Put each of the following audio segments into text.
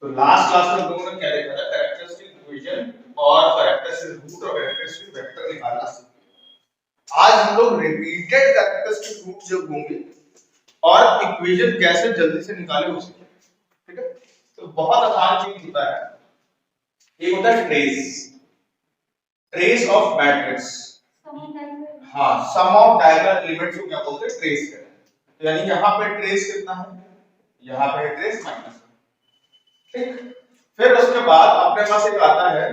तो last class में हम लोगों ने क्या देखा था, कैरेक्टरिस्टिक इक्वेशन और कैरेक्टरिस्टिक रूट और कैरेक्टरिस्टिक वेक्टर निकालना सीखे। आज हम लोग रिपीटेड कैरेक्टरिस्टिक रूट जब होंगे और इक्वेशन कैसे जल्दी से निकाले वो सीखेंगे, ठीक है। तो बहुत आसान चीज होता है, एक होता है ट्रेस ऑफ मैट्रिक्स। हाँ, सम ऑफ डायगोनल एलिमेंट्स को क्या बोलते हैं, ट्रेस कहते हैं। तो यानी यहाँ पे ट्रेस कितना है, यहाँ पे है ट्रेस माइनस, ठीक। फिर उसके बाद अपने पास एक आता है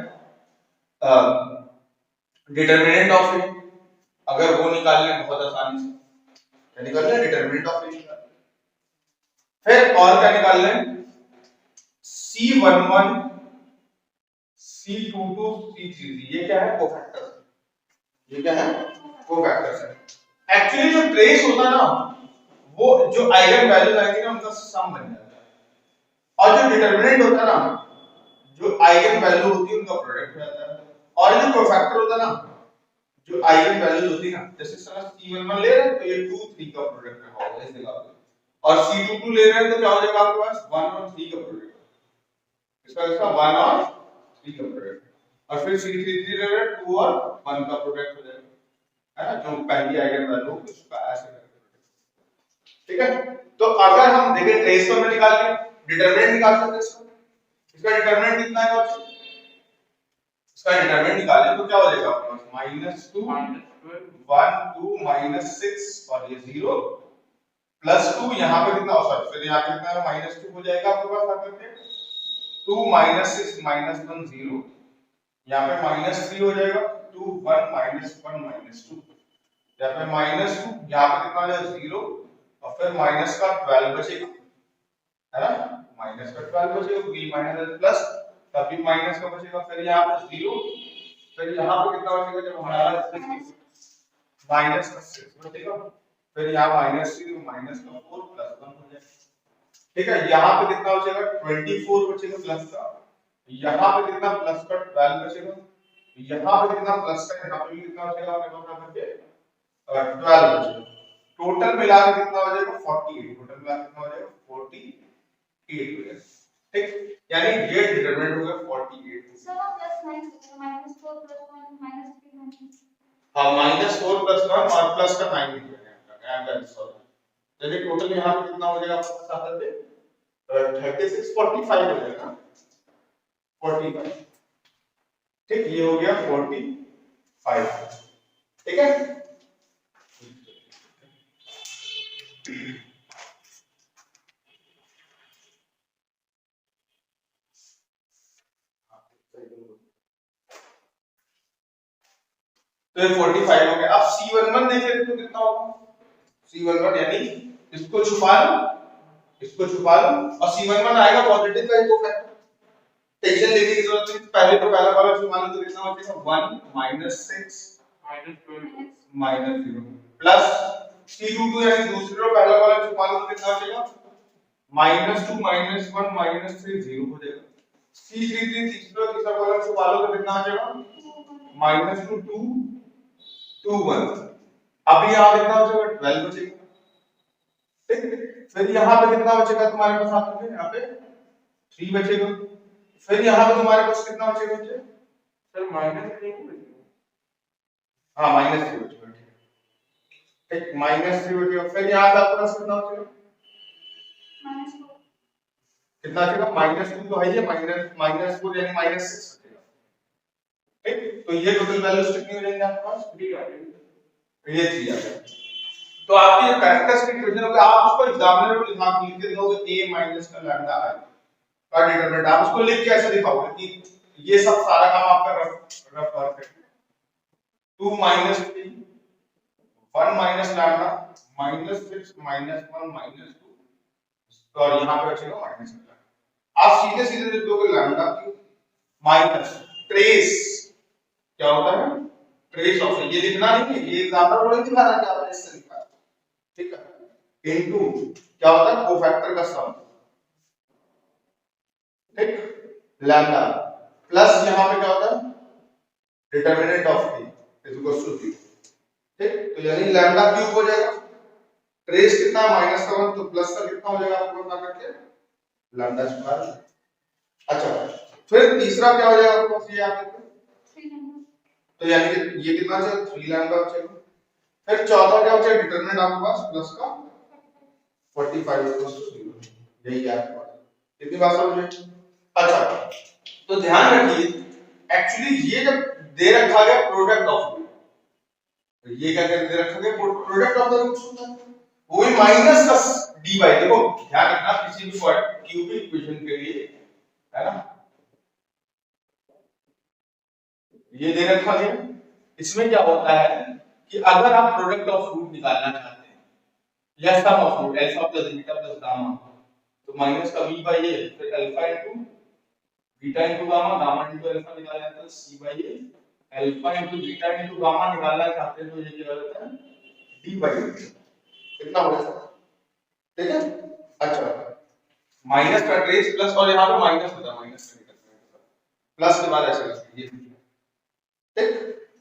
डिटरमिनेंट ऑफ ए, अगर वो निकाल लें बहुत आसानी से, क्या निकाल लें, डिटरमिनेंट ऑफ ए निकाल लें। फिर और क्या निकाल लें, C11 C22 C33, ये क्या है, कोफैक्टर्स, ये क्या है, कोफैक्टर्स है। एक्चुअली जो ट्रेस होता है ना, वो जो आइगन वैल्यूज आएंगी ना उनका सम बन जाता है, और जो डिटरमिनेंट होता है ना, जो आइगन वैल्यू होती है उनका प्रोडक्ट हो जाता है। और जो कोफैक्टर होता है ना, जो आइगन वैल्यूज होती है ना, जैसे सर C11 ले रहे हैं तो ये 2 3 का प्रोडक्ट होगा इस जगह पे, और C22 ले रहे हैं तो क्या हो जाएगा आपके पास 1 और 3 का प्रोडक्ट, इसका 1 और 3 का प्रोडक्ट, और फिर C33 ले रहे हैं 2 और 1 का प्रोडक्ट हो जाएगा, है ना, जो पहली आइगन वैल्यू होगी उसका ऐसे करके, ठीक है। तो अगर हम देखें ट्रेस को निकाल के डिटरमिनेंट निकाल सकते हैं इसका डिटरमिनेंट कितना है बच्चों, इसका डिटरमिनेंट निकालें तो क्या हो जाएगा आपके पास -2 1 2 -6 और ये 0 +2, यहाँ पे कितना, सॉरी फिर यहाँ पे कितना है -2 हो जाएगा आपके पास आकर के 2 -6 -1 0, यहाँ पे -3 हो जाएगा 2 1 -1 -2, यहाँ पे -2, यहाँ पे कितना हो जाएगा 0, और फिर माइनस का 12 बचेगा, है ना, माइनस का 12 बचेगा, b माइनस प्लस तभी माइनस का बचेगा, फिर यहाँ पे 0, फिर यहाँ पे कितना बचेगा, जब हमारा माइनस का 6 बचेगा, फिर यहाँ -3 तो माइनस का 4 +1 हो जाएगा, ठीक है। यहाँ पे कितना बचेगा 24 बचेगा प्लस का, यहाँ पे कितना प्लस का 12 बचेगा, यहाँ पे कितना प्लस का, यहाँ पे भी कितना बचेगा आपके पास करके 12 बचेगा, टोटल मिला के कितना हो जाएगा 48, टोटल मिला के कितना हो जाएगा 48 हो जाएगा, ठीक। यानी ये डिटरमिनेंट हो गया 48। सर +9 -4 +1 -3 हाँ, -4 +1 और प्लस का 9 भी है, आई एम वेरी सॉरी। चलिए टोटल यहाँ पे कितना हो जाएगा आपके साथ आते 36 45 हो जाएगा, 45, ठीक, ये हो गया 45, ठीक है। तो ये 45 हो गया। अब C11 देख लेते तो कितना होगा, C11 यानी इसको छुपा लो, इसको छुपा लो, और C11 आएगा पॉजिटिव का ही तो फैक्टर, टेंशन लेने की जरूरत नहीं, पहले तो पहला वाला छुपा लो तो कितना हो जाएगा 1 -6 -12 -0 प्लस C22 यानी दूसरे रो पहला वाला छुपा लो तो कितना हो जाएगा -2 -1 -3 0 हो जाएगा, C33 तीसरा वाला छुपा लो तो कितना आ जाएगा -2 2 2 1, अब यहाँ कितना बचेगा 12 बचेगा, ठीक। फिर यहाँ पे कितना बचेगा तुम्हारे पास, आपके यहाँ पे 3 बचेगा, फिर यहाँ पे तुम्हारे पास कितना बचेगा बच्चे, सर -3 बचेगा, हाँ -3 बचेगा, ठीक, -3 बचेगा, फिर यहाँ पे आपके पास कितना बचेगा, कितना बचेगा -2 तो है ये, -4 यानी -6 बचेगा, ठीक। तो ये टोटल वैल्यूज कितनी हो जाएंगी आपके पास, 3 आ जाएगी, ये 3 आ जाएगा। तो आपकी जो कैरेक्टरिस्टिक इक्वेशन होगी, आप उसको एग्जामिनर को लिख के दोगे a माइनस का लैम्डा i का डिटरमिनेंट, आप उसको लिख के ऐसे दिखाओगे कि ये सब सारा काम आपका रफ वर्क है, 2 -3 1 माइनस लैम्डा -6 -1 -2 और यहाँ पे बचेगा माइनस लैम्डा। आप सीधे सीधे लिख दोगे लैम्डा की माइनस ट्रेस, क्या होता है ट्रेस ऑफ, ये लिखना नहीं है, ये एग्जाम्पल थोड़ी दिखा रहा है कि आपने इससे लिखा है, ठीक है, इनटू क्या होता है कोफैक्टर का सम, ठीक, लैम्डा प्लस यहाँ पे क्या होता है determinant of p is equal to 0, ठीक। तो यानी लैम्डा क्यूब हो जाएगा, ट्रेस कितना -1 तो प्लस का कितना हो जाएगा आपको बता करके लैम्डा स्क्वायर, अच्छा, फिर तीसरा क्या हो जाएगा आपके पास, ये आप देखो 3 लैम्डा। तो यानी कि ये कितना चाहिए, 3 लैम्डा चाहिए। फिर चौथा क्या चाहिए, डिटरमिनेंट आपके पास प्लस का 45 इक्वल्स टू 0, यही है आपके पास। कितनी बात समझ में? अच्छा, तो ध्यान रखिए एक्चुअली ये जब दे रखा गया प्रोडक्ट ऑफ रूट, तो ये क्या कर दे रखा गया, प्रोडक्ट ऑफ द रूट्स होता है, वो भी माइनस का dy। देखो ध्यान रखना किसी भी क्यूबिक इक्वेशन के लिए, है ना, ये दे रखा गया। इसमें क्या होता है कि अगर आप प्रोडक्ट ऑफ रूट निकालना चाहते हैं या sum of root alpha plus beta plus gamma, तो माइनस का v बाई a, फिर alpha into beta into gamma, gamma into alpha निकाला जाता है c by a, alpha into beta into gamma निकालना चाहते हैं तो ये क्या होता है d बाई a। कितना हो जाता है, ठीक है। अच्छा, माइनस का ट्रेस प्लस, और यहाँ पे माइनस होता है, माइनस का निकलता है प्लस के बाद ऐसे करते हैं, ठीक।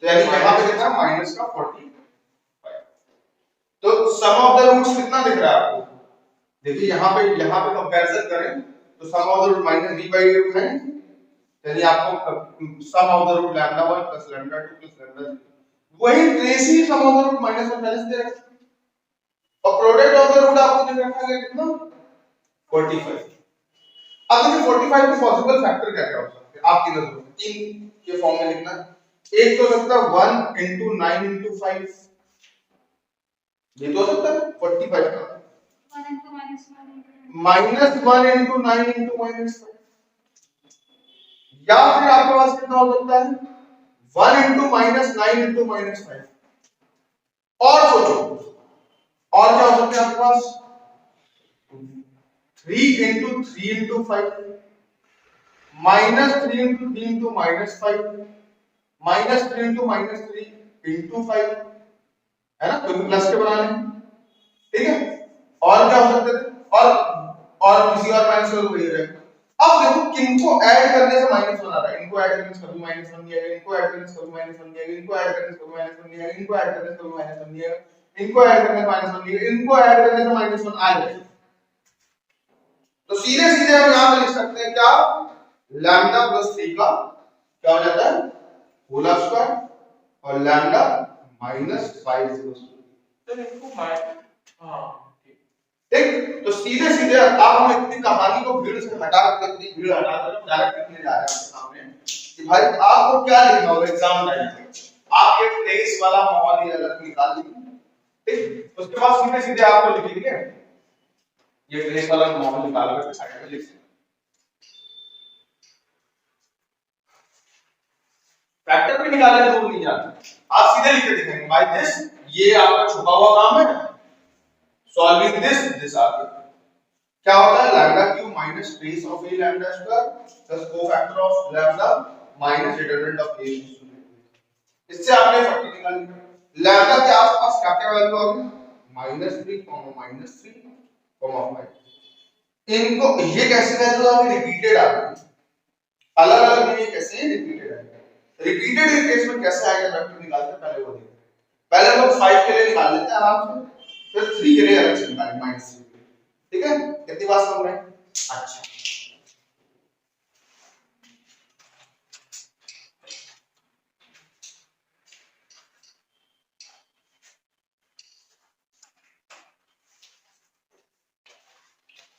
तो यानी यहाँ पे कितना माइनस का 45। तो सम ऑफ द रूट्स कितना दिख रहा है आपको, देखिए यहाँ पे कंपैरिजन करें तो sum of the root minus v by root है, यानी आपको sum of the root lambda 1 plus lambda 2 plus lambda 3, वही ट्रेस ही sum of the root minus 1 पहले से दे रखा है, और प्रोडक्ट ऑफ द रूट आपको दे रखा है कितना 45। अब देखिए 45 के पॉसिबल फैक्टर क्या क्या हो सकते हैं आपकी नजर में, तीन के फॉर्म में लिखना है। एक तो सकता है 1 into 9 into 5, ये तो हो सकता है 45 का, 1 into -1 माइनस 1 into 9 into -5, या फिर आपके पास कितना हो सकता है 1 into -9 into -5, और सोचो और क्या हो सकता है आपके पास 3 into 3 into 5, -3 into 3 into -5, -3 into -3 into 5, है ना, क्योंकि प्लस के बनाने हैं, ठीक है। और क्या हो सकते थे, और किसी और माइनस को वही रहेगा। अब देखो किनको ऐड करने से -1 आ रहा है, इनको ऐड करने से कभी -1 नहीं आएगा, इनको ऐड करने से कभी -1 नहीं आएगा, इनको ऐड करने से कभी -1 नहीं आएगा, इनको ऐड करने से कभी -1 नहीं आएगा, इनको ऐड करने से -1 नहीं आएगा, इनको ऐड करने से -1 आ जाएगा। तो सीधे सीधे हम यहां पे लिख सकते हैं क्या, लैम्डा प्लस 3 का क्या हो जाता है होल स्क्वायर, और लैम्डा -5 तो इनको हां ठीक। तो सीधे सीधे अब हम इतनी कहानी को भीड़ से हटा के, इतनी भीड़ हटा कर डायरेक्ट लिखने जा रहे हैं आपके सामने कि भाई आपको क्या लिखना होगा एग्जाम टाइम पे, आप ये प्लेस वाला माहौल ही अलग निकाल लीजिए, ठीक। उसके बाद सीधे सीधे आपको लिखेंगे ये प्लेस वाला माहौल निकाल कर साइड पे लिख सकते, फैक्टर भी निकालने दूर नहीं जाना, आप सीधे लिख के दिखाएंगे बाय दिस, ये आपका छुपा हुआ काम है, सॉल्विंग दिस आगे क्या होता है lambda cube minus trace of A lambda square plus cofactor of lambda minus determinant of A. इससे आपने फैक्टर निकाल लिया, लैम्डा के आसपास क्या क्या वैल्यू आ गई -3, -3, -5, इनको ये कैसे वैल्यू आ गई रिपीटेड आ गई, अलग अलग नहीं कैसे रिपीटेड आ गई, रिपीटेड के केस में कैसे आएगा फैक्टर निकालते हैं पहले वो देखते हैं। पहले हम लोग 5 के लिए निकाल लेते हैं आराम से, फिर 3 के लिए अलग से निकालेंगे -3, ठीक है। कितनी बात समझ में? अच्छा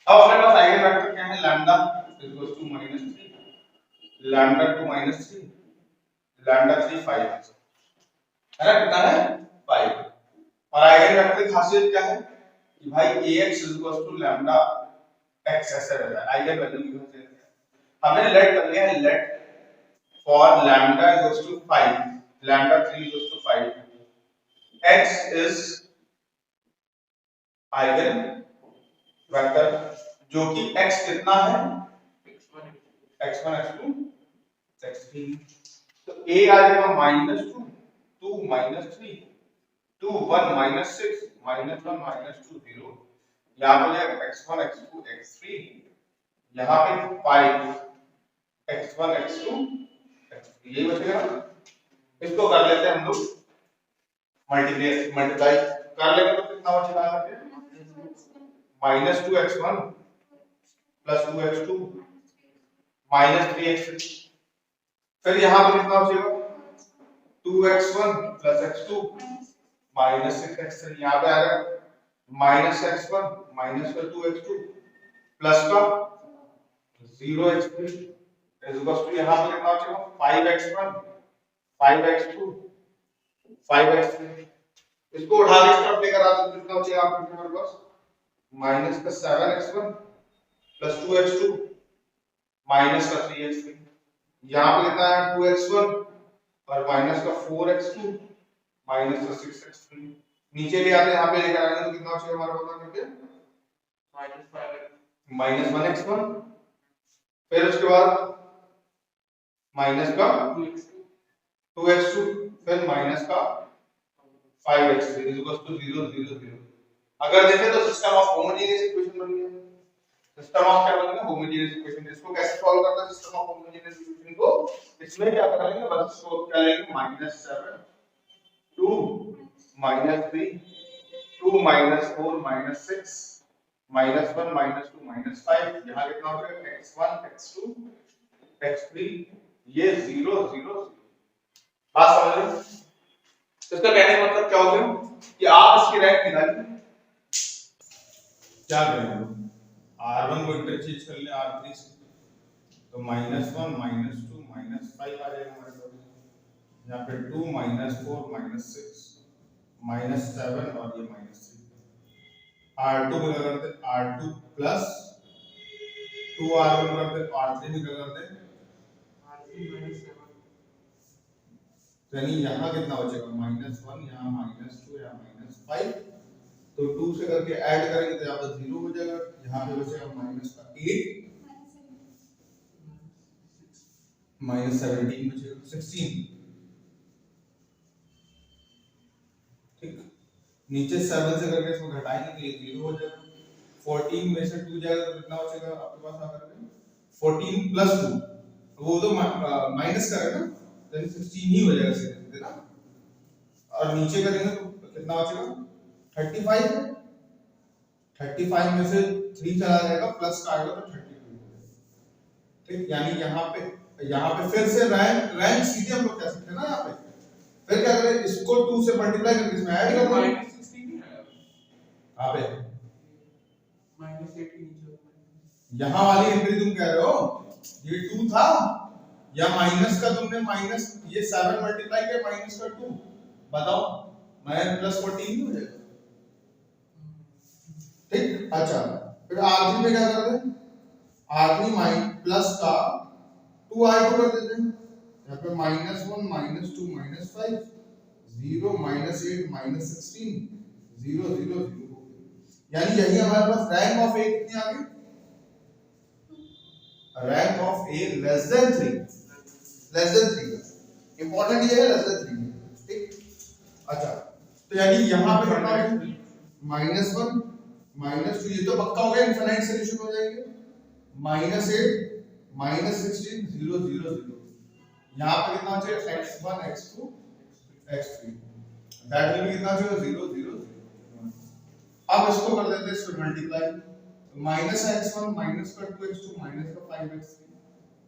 अब हमारे पास आइगन वेक्टर क्या है lambda equals to -3, lambda 2 -3, lambda 3 5, है ना, कितना है 5। और आइगन वेक्टर की खासियत क्या है कि भाई ax equals to lambda x ऐसे रहता है, आइगन वैल्यू की खासियत है। हमने लेट कर लिया है, let for lambda equals to 5, lambda 3 equals to 5, x is eigenvector जो कि x कितना है x1 x2 x3, तो a आ जाएगा -2 2 -3 2 1 -6 -1 -2 0, यहां पे जाएगा x1 x2 x3, यहां पे 5 x1 x2 x3, यही बचेगा। इसको कर लेते हैं हम लोग मल्टीप्लाई कर लेंगे तो कितना बचेगा -2x1 + 2x2 माइनस 3x3। फिर यहाँ पर कितना हो जाएगा 2x1 plus x2 minus 6x3। यहाँ पे आएगा माइनस x1 माइनस का 2x2 प्लस का 0x3 इज इक्वल टू यहाँ पर कितना हो जाएगा 5x1 5x2 5x3। इसको उठा के इस तरफ लेकर आते हैं कितना हो जाएगा आपके हमारे पास माइनस का 7x1 प्लस 2x2 माइनस का 3x3। यहाँ पे कितना है 2x1 और माइनस का 4x2 माइनस का 6x3। नीचे ले आते हैं यहाँ पे लेकर आएंगे तो कितना हो जाएगा हमारा पता करके माइनस 1x1 फिर उसके बाद माइनस का 2x2 फिर माइनस का 5x3 इज इक्वल टू 0 0 0। अगर देखें तो सिस्टम ऑफ होमोजेनियस इक्वेशन बन गया। सिस्टम ऑफ क्या बन गया होमोजेनियस इक्वेशन। इसको कैसे सॉल्व करते हैं सिस्टम ऑफ होमोजेनियस इक्वेशन को? इसमें क्या करेंगे बस इसको क्या लेंगे -7 2 -3 2 -4 -6 -1 -2 -5। यहाँ कितना हो जाएगा x1 x2 x3 ये 0 0 बात समझ रहे हो? इसका कहने का मतलब क्या हो गया कि आप इसकी रैंक निकालिए। क्या करेंगे r1 को इंटरचेंज कर ले r3 से तो -1 -2 -5 आ जाएगा हमारे पास। यहाँ पे 2 -4 -6 -7 और ये -3। r2 को क्या करते हैं r2 प्लस 2r1 करते हैं r3 भी क्या करते हैं r3 -7। यानी यहाँ कितना बचेगा -1 यहाँ -2 यहाँ -5 तो 2 से करके ऐड करेंगे तो यहाँ पर 0 हो जाएगा। यहाँ पे बचेगा -8 -17 बचेगा 16। ठीक नीचे 7 से करके इसको घटाएंगे तो ये 0 हो जाएगा। 14 में से 2 जाएगा तो कितना बचेगा आपके पास आकर के 14 प्लस 2 वो तो माइनस करेगा ना तो 16 ही हो जाएगा सीधे ना। और नीचे करेंगे तो कितना बचेगा 35 में से 3 चला जाएगा प्लस का आएगा तो 32। ठीक यानी यहाँ पे फिर से रैंक सीधे हम लोग कह सकते हैं ना। यहाँ पे फिर क्या करें इसको 2 से मल्टीप्लाई करके इसमें ऐड कर देंगे -16 यहाँ पे -8 के नीचे यहाँ वाली एंट्री तुम कह रहे हो ये 2 था या माइनस का तुमने माइनस ये 7 मल्टीप्लाई किया माइनस का 2 बताओ -14 नहीं हो जाएगा। ठीक अच्छा फिर r3 में क्या करते हैं r3 माइनस प्लस का 2r2 कर देते हैं। यहाँ पे -1 -2 -5 0 -8 -16 0 0 0। यानी यही हमारे पास रैंक ऑफ a कितनी आ गई rank of a less than 3 important ये है लेस देन 3। ठीक अच्छा तो यानी यहाँ पे कितना है -1 -2 ये तो पक्का हो गया इनफाइनाइट सॉल्यूशन हो जाएंगे -8 -16 0 0 0। यहाँ पे कितना चाहिए x1 x2 x3 that will B कितना चाहिए 0 0 0। अब इसको कर देते हैं इसको मल्टीप्लाई -x1 माइनस का 2x2 माइनस का 5x3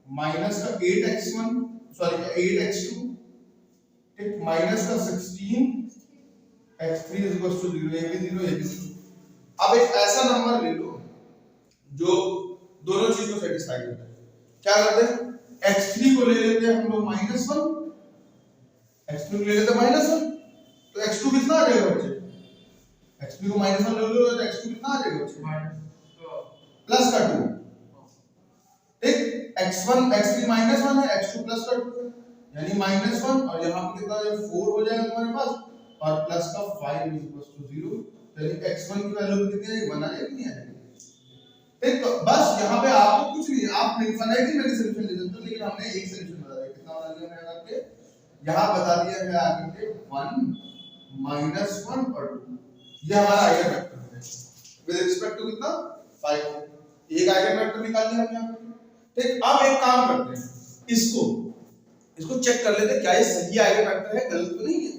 माइनस का 8x1 सॉरी 8x2 ठीक माइनस का 16 x3 इज इक्वल टू 0 ये भी 0 ये भी 0। अब एक ऐसा नंबर ले लो जो दोनों चीज को सेटिस्फाई करता है। क्या करते हैं x3 को ले लेते हैं हम लोग -1 x3 को ले लेते हैं -1 तो x2 कितना आ जाएगा बच्चे x3 को -1 ले लो तो x2 कितना आ जाएगा बच्चे प्लस का 2। ठीक x1 x3 -1 है x2 प्लस का 2 है यानी -1 और यहाँ पे कितना है 4 हो जाएगा तुम्हारे पास और प्लस का 5 इज इक्वल टू 0 यानी x1 की वैल्यू कितनी है 1 आ जाएगी नहीं आएगी। ठीक तो बस यहाँ पे आपको कुछ नहीं आप इनफाइनाइट ही सॉल्यूशन ले सकते हो लेकिन हमने एक सॉल्यूशन बता दिया कितना बता दिया हमने आकर के यहाँ बता दिया है आकर के 1 -1 और 2 ये हमारा आइगन वेक्टर है विद रिस्पेक्ट टू कितना 5 एक आइगन वेक्टर निकाल लिया हमने यहाँ पे। ठीक अब एक काम करते हैं इसको चेक कर लेते हैं क्या ये सही आइगन वेक्टर है गलत तो नहीं है।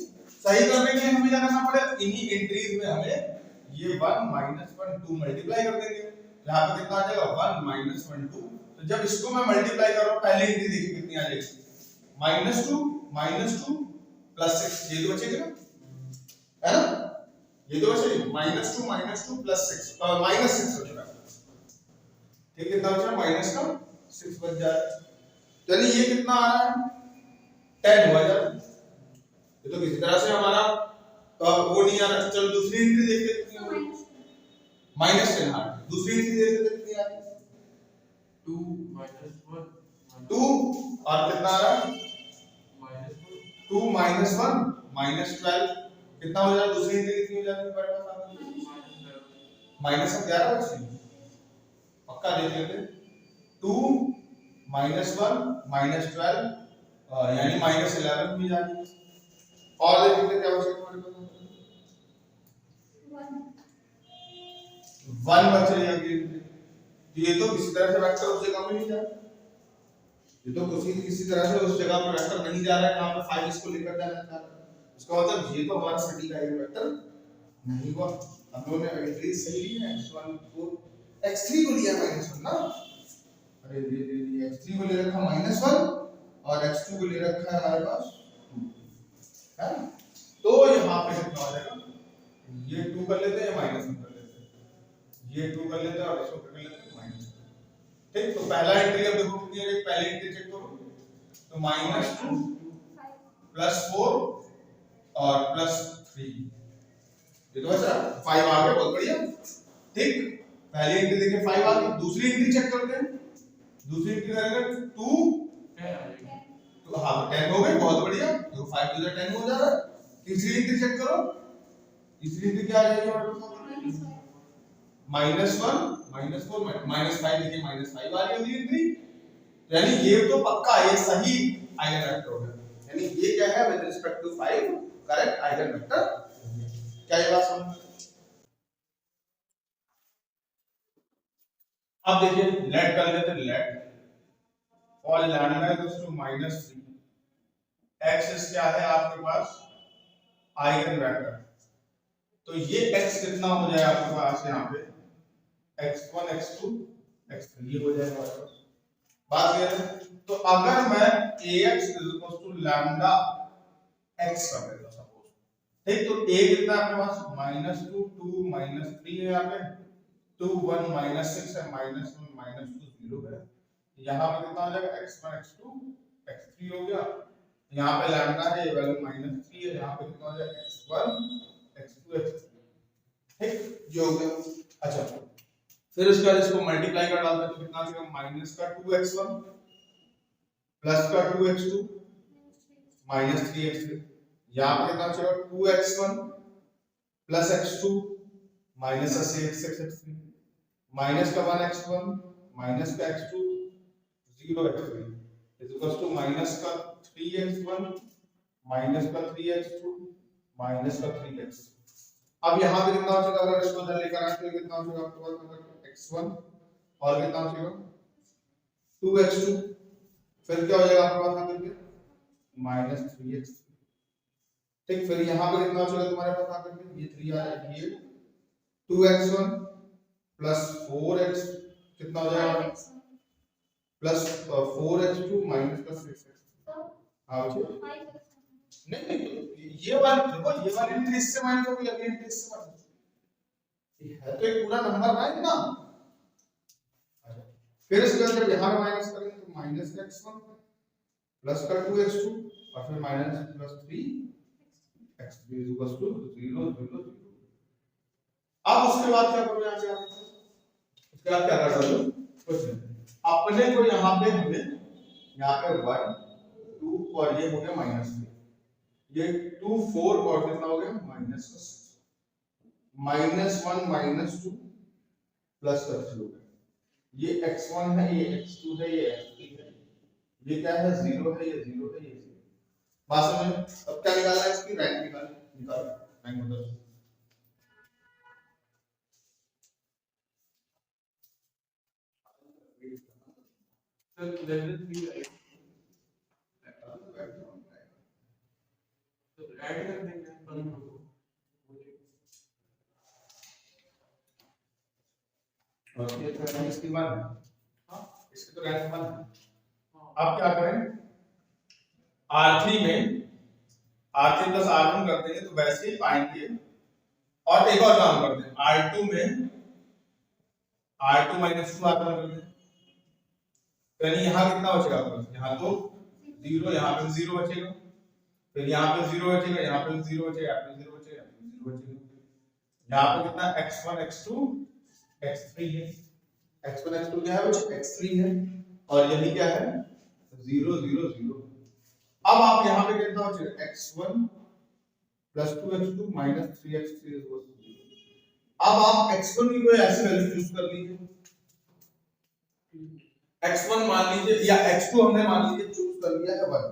सही करने के लिए हमें क्या करना पड़ेगा इन्हीं एंट्रीज में हमें ये 1 -1 2 मल्टीप्लाई कर देंगे। यहाँ पे कितना आ जाएगा 1 -1 2 तो जब इसको मैं मल्टीप्लाई कर रहा हूं पहले एंट्री देखिए कितनी आ जाएगी, -2 प्लस 6, ये तो बचेगा ना, है ना, ये तो बचेगी -2 प्लस 6 माइनस 6 बचेगा, ठीक है, कितना बचा माइनस का 6 बच जाएगा, तो यानी ये कितना आ रहा है 10 हुआ जाएगा, ये तो किसी तरह से हमारा वो नहीं आ रहा। चलो दूसरी एंट्री देखते हैं कितनी होगी, -10 आ रही, दूसरी एंट्री देखते हैं कितनी आ रही है 2 और कितना आ रहा है 2 -1 -12 कितना हो जाएगा, दूसरी एंट्री कितनी हो जाती है हमारे पास -11 बची, पक्का देख लेते 2 -1 -12 यानी -11 भी जाती है, और देख लेते क्या बचेगा हमारे पास 1 बच रही है अगली एंट्री, ये तो किसी तरह से वेक्टर उस जगह पे नहीं जा रहा, ये तो किसी तरह से उस जगह पर वेक्टर नहीं जा रहा है जहां पे 5 इसको लेकर जाना चाह रहा है, इसका मतलब ये तो हमारा सटीक आइगन वेक्टर नहीं हुआ। हम लोगों ने एंट्री सही ली है, x1 को x3 को लिया -1 ना, अरे ये x3 को ले रखा -1 और x2 को ले रखा है हमारे पास 2, है, तो यहां पे कितना हो जाएगा, ये 2 कर लेते हैं -1 कर लेते हैं, ये 2 कर लेते हैं और इसको कर लेते हैं -1, ठीक, तो पहला एंट्री अब देखो कितनी है, पहले एंट्री चेक करो, तो -2 +4 और +3, ये तो बचा 5 आ गया, बहुत बढ़िया, ठीक, पहली एंट्री देखिए 5 आ गई, दूसरी एंट्री चेक करते हैं, दूसरी एंट्री करेंगे 2 तो हाँ 10 हो गए, बहुत बढ़िया, तो 5 to the 10 हो जा रहा है, तीसरी एंट्री चेक करो, तीसरी एंट्री क्या आ जाएगी हमारे पास -1 -4 -5 देखिए -5 आ रही होगी एंट्री, यानी ये तो पक्का ये सही आइगन वेक्टर होगा, यानी ये क्या है with respect to 5 correct eigenvector, क्या ये बात समझ में? अब देखिए लेट कर लेते हैं, लेट और लैम्डा इक्वल्स टू -3, x क्या है आपके पास आइगन वेक्टर, तो ये x कितना हो जाए आपके पास यहाँ पे x1 x2 x3 ये हो जाएगा हमारे पास, बात क्लियर है, तो अगर मैं ax लैम्डा x कर देता सपोज, ठीक, तो a कितना है आपके पास -2 2 -3 है, यहाँ पे 2 1 -6 है, -1 -2 0 है, यहाँ पे कितना हो जाएगा x1 x2 x3 हो गया, यहाँ पे लैम्डा है ये वैल्यू -3 है, यहाँ पे कितना हो जाएगा x1 x2 x3, ठीक, ये हो गया। अच्छा फिर उसके बाद इसको मल्टीप्लाई कर डालते हैं तो कितना आ जाएगा -2x1 प्लस का 2x2 -3x3, यहाँ पे कितना बचेगा 2x1 प्लस x2 माइनस का 6x3 माइनस का 1x1 माइनस का x2 0x3 is equal to minus का 3x1 माइनस का 3x2 माइनस का 3x। अब यहाँ पे कितना बचेगा, अगर इसको इधर लेकर आए तो कितना बचेगा आपके पास x1 और कितना बचेगा 2x2, फिर क्या हो जाएगा आपके पास आकर के -3x, ठीक, फिर यहाँ पे कितना बचेगा तुम्हारे पास आकर के ये 3 आ जाएगा, ये 2x1 प्लस 4x कितना हो जाएगा प्लस 4x2 माइनस का 6x, हाँ नहीं नहीं ये वाली देखो, ये वाली एंट्री इससे माइनस होगी, अगली एंट्री इससे माइनस है, तो एक पूरा नंबर है ना। फिर इसके बाद जब यहाँ पे माइनस करेंगे तो माइनस का x1 प्लस का 2x2 और फिर minus plus 3x3 is equal to 0 0 0। अब उसके बाद क्या करोगे, यहाँ से आप उसके बाद क्या कर रहे हो, कुछ नहीं, अपने को यहाँ पे हमें यहाँ पे 1 2 और ये हो गया -3, ये 2 4 और कितना हो गया -6 -1 -2 प्लस का 3 हो गया, ये x1 है, ये x2 है, ये x3 है, ये क्या है 0 है, ये 0 है, ये 0। बात समझ में? अब क्या निकालना है, इसकी रैंक निकाल रैंक मतलब ऐड कर देंगे और ये तो इसकी 1 है, हां इसकी तो रैंक 1 है। अब क्या करें, R3 में R3 प्लस R1 करते हैं तो वैसे ही पाएंगे। और एक और काम करते हैं, R2 में R2 माइनस 2 R1 करते हैं, यानी यहाँ कितना बचेगा आपके पास, यहाँ तो 0, यहाँ पे 0 बचेगा, फिर यहाँ पे 0 बचेगा, यहाँ पे 0 बचेगा, यहाँ पे 0 बचेगा, यहाँ पे 0 बचेगा। यहाँ पे कितना x1 x2 x3 है, x1 x2 क्या है बच्चे, x3 है, और यही क्या है 0 0 0। अब आप यहाँ पे कितना बचेगा, x1 plus 2x2 minus 3x3 is equal to 0। अब आप x1 की कोई ऐसी वैल्यू चूज कर लीजिए, x1 मान लीजिए, या x2 हमने मान लीजिए चूज कर लिया है 1,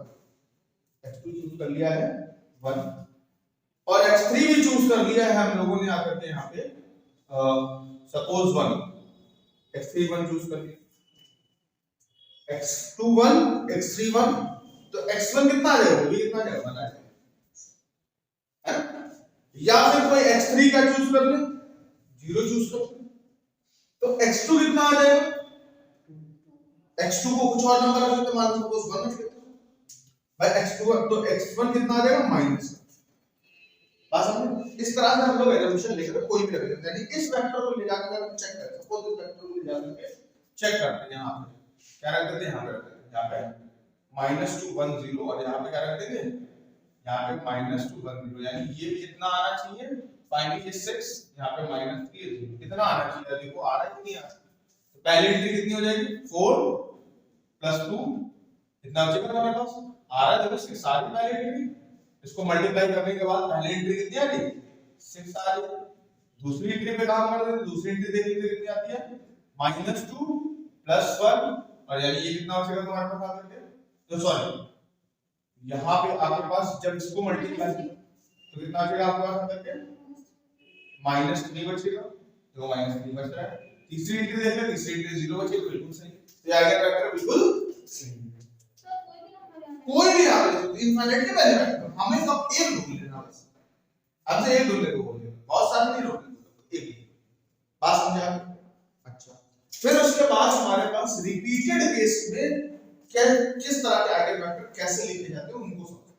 x2 चूज कर लिया है 1, और x3 भी चूज कर लिया है हम लोगों ने आकर के यहाँ पे सपोज 1, x3 1 चूज कर लिया, x2 1 x3 1, तो x1 कितना आ जाएगा, वो भी कितना आ जाएगा 1 आ जाएगा, या फिर कोई x3 का चूज कर ले, 0 चूज कर ले, तो x2 कितना आ जाएगा, x2 को कुछ और नंबर रख लेते, मान लो सपोज 1 रख लेते भाई, x2 तो x1 कितना आ जाएगा माइनस, बात समझे। इस तरह से हम लोग एडिशन लेकर कोई भी रख लेते हैं, यानी इस वेक्टर को ले जाकर हम चेक करते हैं, सपोज इस वेक्टर को ले जाकर चेक करते हैं, यहां पे क्या रख देते हैं, यहां पे रख देते हैं, यहां पे -2 1 0, और यहां पे क्या रख देंगे, यहां पे -2 1 0, यानी ये भी कितना आना चाहिए, फाइनली ये 6, यहां पे -3 है 0, कितना आना चाहिए, देखो आ रहा है कि नहीं आ रहा, तो पहली एंट्री कितनी हो जाएगी 4 + 2 कितना बचेगा हमारे पास, आ रहा है देखो 6 आ रही पहली एंट्री, इसको मल्टीप्लाई करने के बाद पहली एंट्री कितनी आ रही 6 आ रही, दूसरी एंट्री पे काम कर देते, दूसरी एंट्री देख लीजिए कितनी आती है -2 + 1, और यानी ये कितना बचेगा तुम्हारे पास आकर के, तो सॉरी यहाँ पे आपके पास जब इसको मल्टीप्लाई तो कितना बचेगा आपके पास आकर के -3 बचेगा, तो -3 बच रहा है, तीसरी एंट्री देख ले, तीसरी एंट्री 0 बचेगी, बिल्कुल सही, तो आगे वेक्टर बिल्कुल सही, कोई भी आ रहा है इनफाइनाइट के पहले वेक्टर हमें सब एक ढूंढ लेना, बस हमसे एक ढूंढने को बोल देना, बहुत सारे नहीं ढूंढने, एक ही बात समझे आप। अच्छा, फिर उसके बाद हमारे पास रिपीटेड केस में क्या किस तरह के आइगन वेक्टर कैसे लिखे जाते हैं उनको समझते हैं।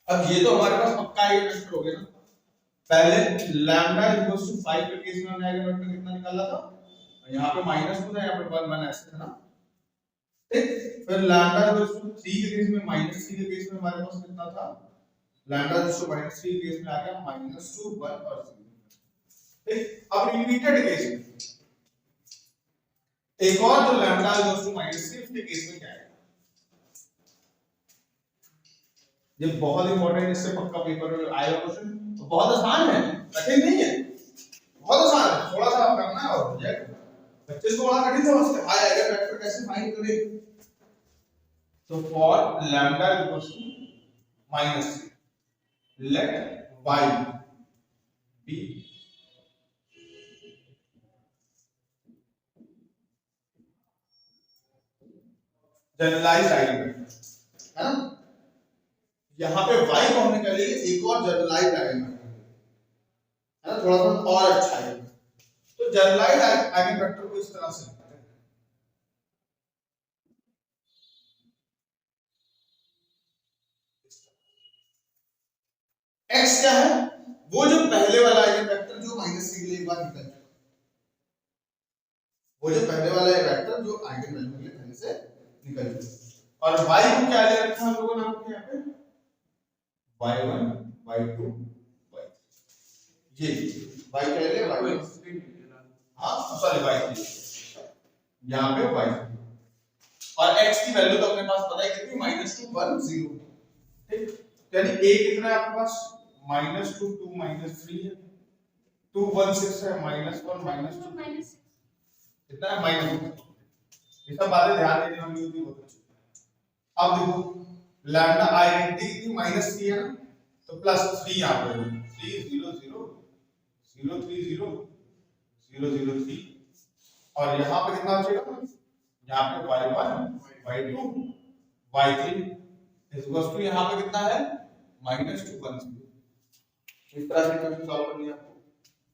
अब ये तो हमारे पास पक्का आइगन वेक्टर हो गया ना, पहले लैम्डा इक्वल्स टू 5 के केस में हमने आइगन वेक्टर कितना निकाला था, यहाँ पे -2 था, यहाँ पे 1 1 ऐसे था ना, ठीक, फिर लैम्डा इक्वल्स टू 3 के केस में -3 के केस में हमारे पास कितना था, लैम्डा इक्वल्स टू -3 के केस में आ गया -2 1 और 0, ठीक। अब रिपीटेड केस में एक और जो लैम्डा इक्वल्स टू -3 के केस में क्या है, ये बहुत इंपॉर्टेंट, इससे पक्का पेपर में आएगा क्वेश्चन, तो बहुत आसान है, कठिन नहीं है, बहुत आसान है, थोड़ा सा आप करना है और हो जाएगा, बच्चे को बड़ा कठिन समझते हैं आइगन वेक्टर कैसे फाइंड करें, तो for lambda equals to -3 let y be generalised eigenvector, है ना, यहाँ पे y को हमने कर लिया एक और जनरलाइज्ड आइगन वेक्टर, है ना, थोड़ा सा और अच्छा है, तो जनरलाइज्ड आइगन वेक्टर को इस तरह से लिखते हैं, x क्या है, वो जो पहले वाला आइगन वेक्टर जो -3 के लिए एक बार निकल चुका, वो जो पहले वाला वेक्टर जो आइगन वैल्यू के लिए पहले से निकल चुका, और y को क्या ले रखा है हम लोगों ने यहाँ पे y1 y2 y3, ये y क्या ले y1, हाँ सॉरी y3, यहाँ पे y3, और x की वैल्यू तो अपने पास पता है कितनी -2 1 0, ठीक, यानी a कितना है आपके पास -2 2 -3 है, 2 1 6 है, -1 -2 कितना है -2, ये सब बातें ध्यान देनी होंगी होती बहुत अच्छी। अब देखो लैम्डा आइडेंटिटी कितनी -3 है ना, तो +3 यहाँ पे 3 0 0 0 3 0 0 0 3, और यहाँ पे कितना बचेगा, यहाँ पे y1 y2 y3 equals to यहाँ पे कितना है -2 1 0, इस तरह से क्वेश्चन सॉल्व करनी है आपको।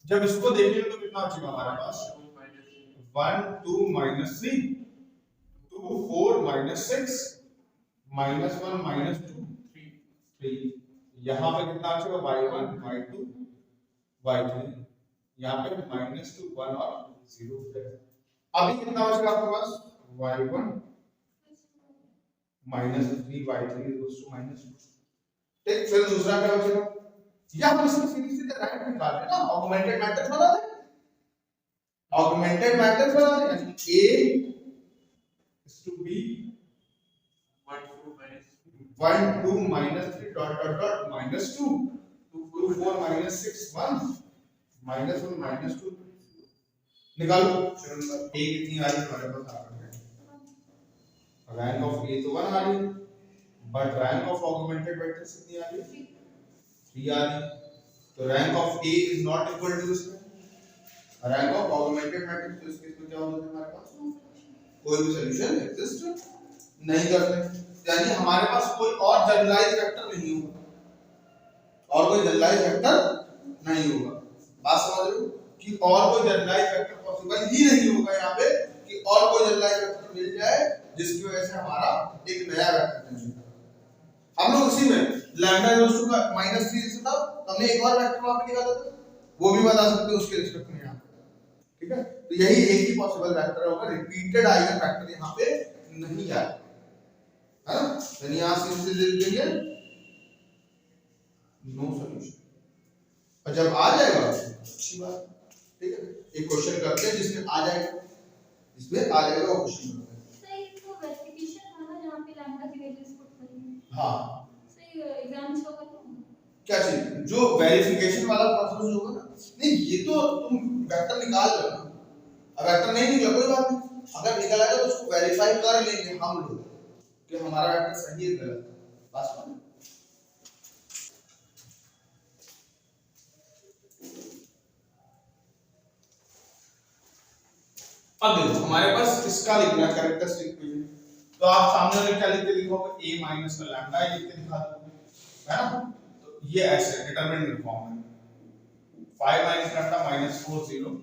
जब इसको देखेंगे तो कितना बचेगा हमारे पास 1 2 minus 3 2 4 minus 6 minus 1 minus 2 3 यहाँ पे कितना आ जाएगा y1 y2 y3 यहाँ पे -2 1 और 0 है। अभी कितना बचेगा आपके पास y1 -3 y3 इक्वल्स टू -2। ठीक, फिर दूसरा क्या बचेगा, या हम इसको सीधे सीधे राइट निकाल रहे हैं ना, ऑगमेंटेड मैट्रिक्स बना दें, ऑगमेंटेड मैट्रिक्स बना दें, यानी a is to b 1 2 minus 3 dot dot dot minus 2 2 4 minus 6 1 minus 1 minus 2 निकालो। चलो a कितनी आ रही है हमारे पास, आ रही है रैंक ऑफ a तो 1 आ रही है, but rank of augmented matrix कितनी आ रही है 3 आ रही है। तो rank of a is not equal to this, rank of augmented matrix, तो इस केस में क्या होगा हमारे पास, कोई भी सॉल्यूशन एग्जिस्ट नहीं करते, यानी हमारे पास कोई और जनरलाइज्ड वेक्टर नहीं होगा, और कोई जनरलाइज्ड वेक्टर नहीं होगा। बात समझ रहे हो कि और कोई जनरलाइज्ड वेक्टर पॉसिबल ही नहीं होगा यहाँ पे, कि और कोई जनरलाइज्ड वेक्टर मिल जाए जिसकी वजह से हमारा एक नया वेक्टर बन जाए। हम लोग उसी में लैम्डा इक्वल्स टू -3 से था, हमने एक और वेक्टर वहां पे निकाला था, वो भी बता सकते हैं उसके रिस्पेक्ट में यहाँ पे, ठीक है। तो यही एक ही पॉसिबल वेक्टर होगा, रिपीटेड आइगन वेक्टर यहाँ पे नहीं आएगा, है ना। यानी यहां से लिख देंगे नो सॉल्यूशन, और जब आ जाएगा अच्छी बात, ठीक है। एक क्वेश्चन करते हैं जिसमें आ जाएगा, इसमें आ जाएगा वो क्वेश्चन करते हैं। सही, तो वेरिफिकेशन था ना जहां पे लैम्डा की वैल्यूज पुट करेंगे, हां सही एग्जाम्स होगा तो क्या चीज, जो वेरिफिकेशन वाला प्रोसेस होगा ना, नहीं ये तो तुम वेक्टर निकाल लो ना, अब वेक्टर नहीं निकला कोई बात नहीं, अगर निकल आएगा तो उसको वेरीफाई कर लेंगे हम लोग कि हमारा वेक्टर सही है गलत है, बस समझ। अब देखो हमारे पास इसका लिखना है कैरेक्टरिस्टिक इक्वेशन, तो आप सामने वाले क्या लिख के लिखोगे, a माइनस का लैम्डा लिख के दिखा दोगे, है ना। तो ये ऐसे डिटरमिनेंट फॉर्म है, 5 minus lambda -4 0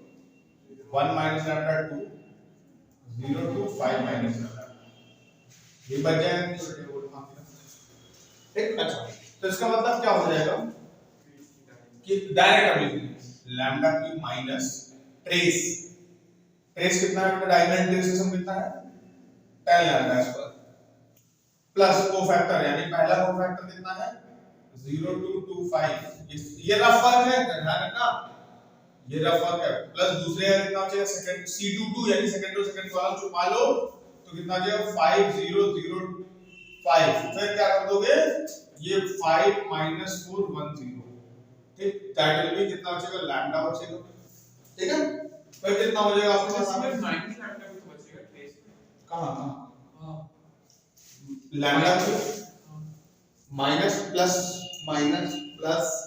1 minus lambda 2 0 2 5 minus lambda, ये बच जाएगा ठीक। अच्छा, तो इसका मतलब क्या हो जाएगा कि डायरेक्ट अब लिख लेंगे लैम्डा की माइनस ट्रेस, ट्रेस कितना है, डायगोनल इंटीग्रेशन कितना है 10 लैम्डा स्क्वायर प्लस कोफैक्टर, यानी पहला कोफैक्टर कितना है 0 2 2 5, ये रफ वर्क है ध्यान रखना, ये रफ वर्क है, प्लस दूसरे का कितना बचेगा सेकंड C22, यानी सेकंड टू सेकंड कॉलम छुपा लो तो कितना बचेगा 5 0 0 5, फिर क्या कर दोगे ये 5 4 1 0, ठीक, दैट विल बी कितना बचेगा लैम्डा बचेगा, ठीक है। फिर कितना हो जाएगा आपके पास इसमें माइनस लैम्डा भी तो बचेगा ट्रेस में, कहां कहां हां लैम्डा माइनस प्लस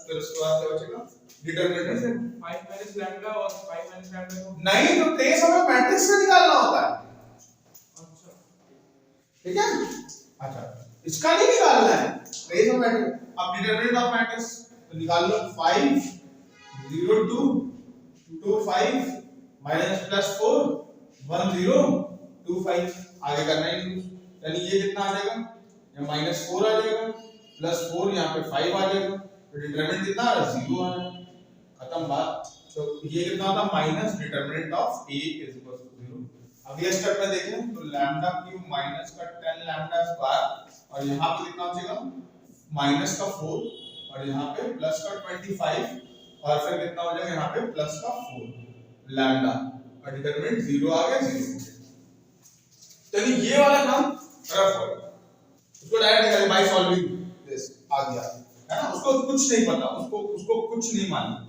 फिर उसके बाद क्या बचेगा डिटरमिनेंट से 5 माइनस लैम्डा और 5 माइनस लैम्डा को, नहीं, तो ट्रेस हमें मैट्रिक्स से निकालना होता है, अच्छा ठीक है। अच्छा, इसका नहीं निकालना है ट्रेस ऑफ मैट्रिक्स, अब डिटरमिनेंट ऑफ मैट्रिक्स तो निकाल लो 5 0 2 2 5 माइनस प्लस 4 1 0 2 5, आगे करना ही नहीं, यानी ये कितना आ जाएगा, ये -4 आ जाएगा प्लस 4 यहाँ पे 5 आ जाएगा, तो डिटरमिनेंट कितना आ रहा है 0 आ रहा है, खत्म बात। तो ये कितना होता है minus determinant of a is equal to 0। अब ये स्टेप में देखें तो लैम्डा क्यूब माइनस का 10 लैम्डा स्क्वायर और यहाँ पे कितना बचेगा माइनस का 4 और यहाँ पे प्लस का 25 और फिर कितना हो जाएगा यहाँ पे प्लस का 4 लैम्डा और डिटरमिनेंट 0 आ गया 0। तो ये वाला काम रफ हो गया, उसको डायरेक्ट निकाले बाय सॉल्विंग दिस आ गया, है ना, उसको कुछ नहीं पता, उसको कुछ नहीं मालूम,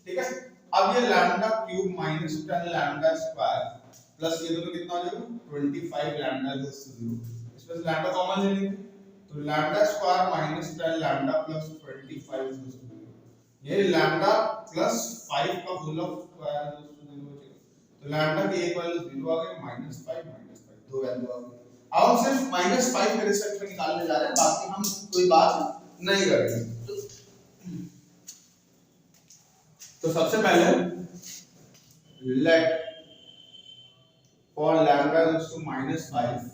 ठीक है। अब ये lambda cube minus 10 lambda square plus ये दोनों कितना हो जाएगा 25 लैम्डा इक्वल्स टू 0, इसमें से लैम्डा कॉमन ले लेंगे तो lambda square minus 10 lambda plus 25 equals to 0, ये लैम्डा प्लस 5 का whole of square equals to 0 हो जाएगा, तो लैम्डा की एक वैल्यू 0 आ गई -5 दो वैल्यू आ गई। अब हम सिर्फ -5 के रिस्पेक्ट में निकालने जा रहे हैं, बाकी हम कोई बात नहीं करेंगे। तो सबसे पहले let for lambda is to -5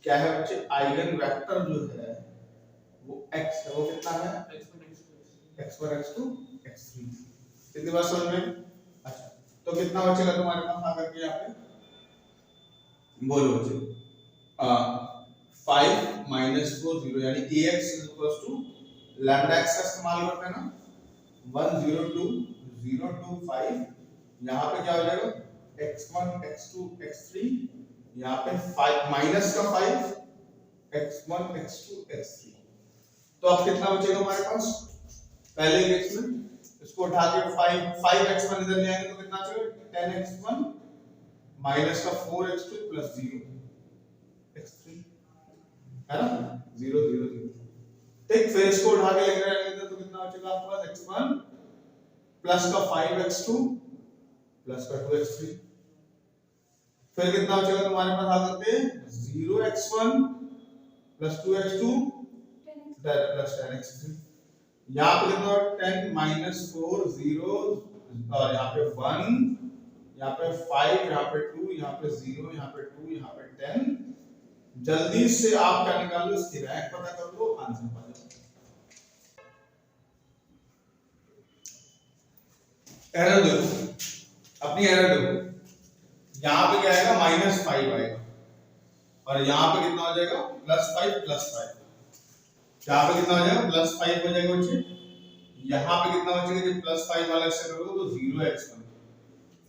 क्या है बच्चे, आइगन वेक्टर जो है वो x है, वो कितना है x1 x2 x3। कितनी बार समझ में? अच्छा तो कितना बचेगा तुम्हारे पास आकर के यहाँ पे, बोलो बच्चे 5 -4 0 यानी ax लैम्डा x का इस्तेमाल करते हैं ना 1 0 2 0 2 5। यहाँ पे क्या हो जाएगा x1 x2 x3, यहाँ पे 5 माइनस का 5 x1 x2 x3। तो अब कितना बचेगा हमारे पास पहले केस में, इसको उठा के 5x1 इधर ले आएंगे तो कितना बचेगा 10x1 माइनस का 4x2 प्लस 0 x3 है ना 0 0 0। ठीक, फिर इसको उठा के लेकर आएंगे तो कितना बचेगा आपके पास x1 प्लस का 5x2 प्लस का 2x3। फिर कितना बचेगा तुम्हारे पास आ सकते हैं 0x1 plus 2x2 plus 10x3। यहाँ पे कितना 10 माइनस 4 0 और यहाँ पे 1, यहाँ पे 5, यहाँ पे 2, यहाँ पे 0, यहाँ पे 2, यहाँ पे 10। जल्दी से आप क्या निकाल लो, इसकी रैंक पता कर लो, आंसर पा जाओ। एरर देखो, अपनी एरर देखो, यहाँ पे क्या आएगा -5 आएगा और यहाँ पे कितना हो जाएगा +5 +5। यहाँ पे कितना हो जाएगा +5 हो जाएगा बच्चे, यहाँ पे कितना बचेगा जब +5 वाला से करोगे तो 0x1,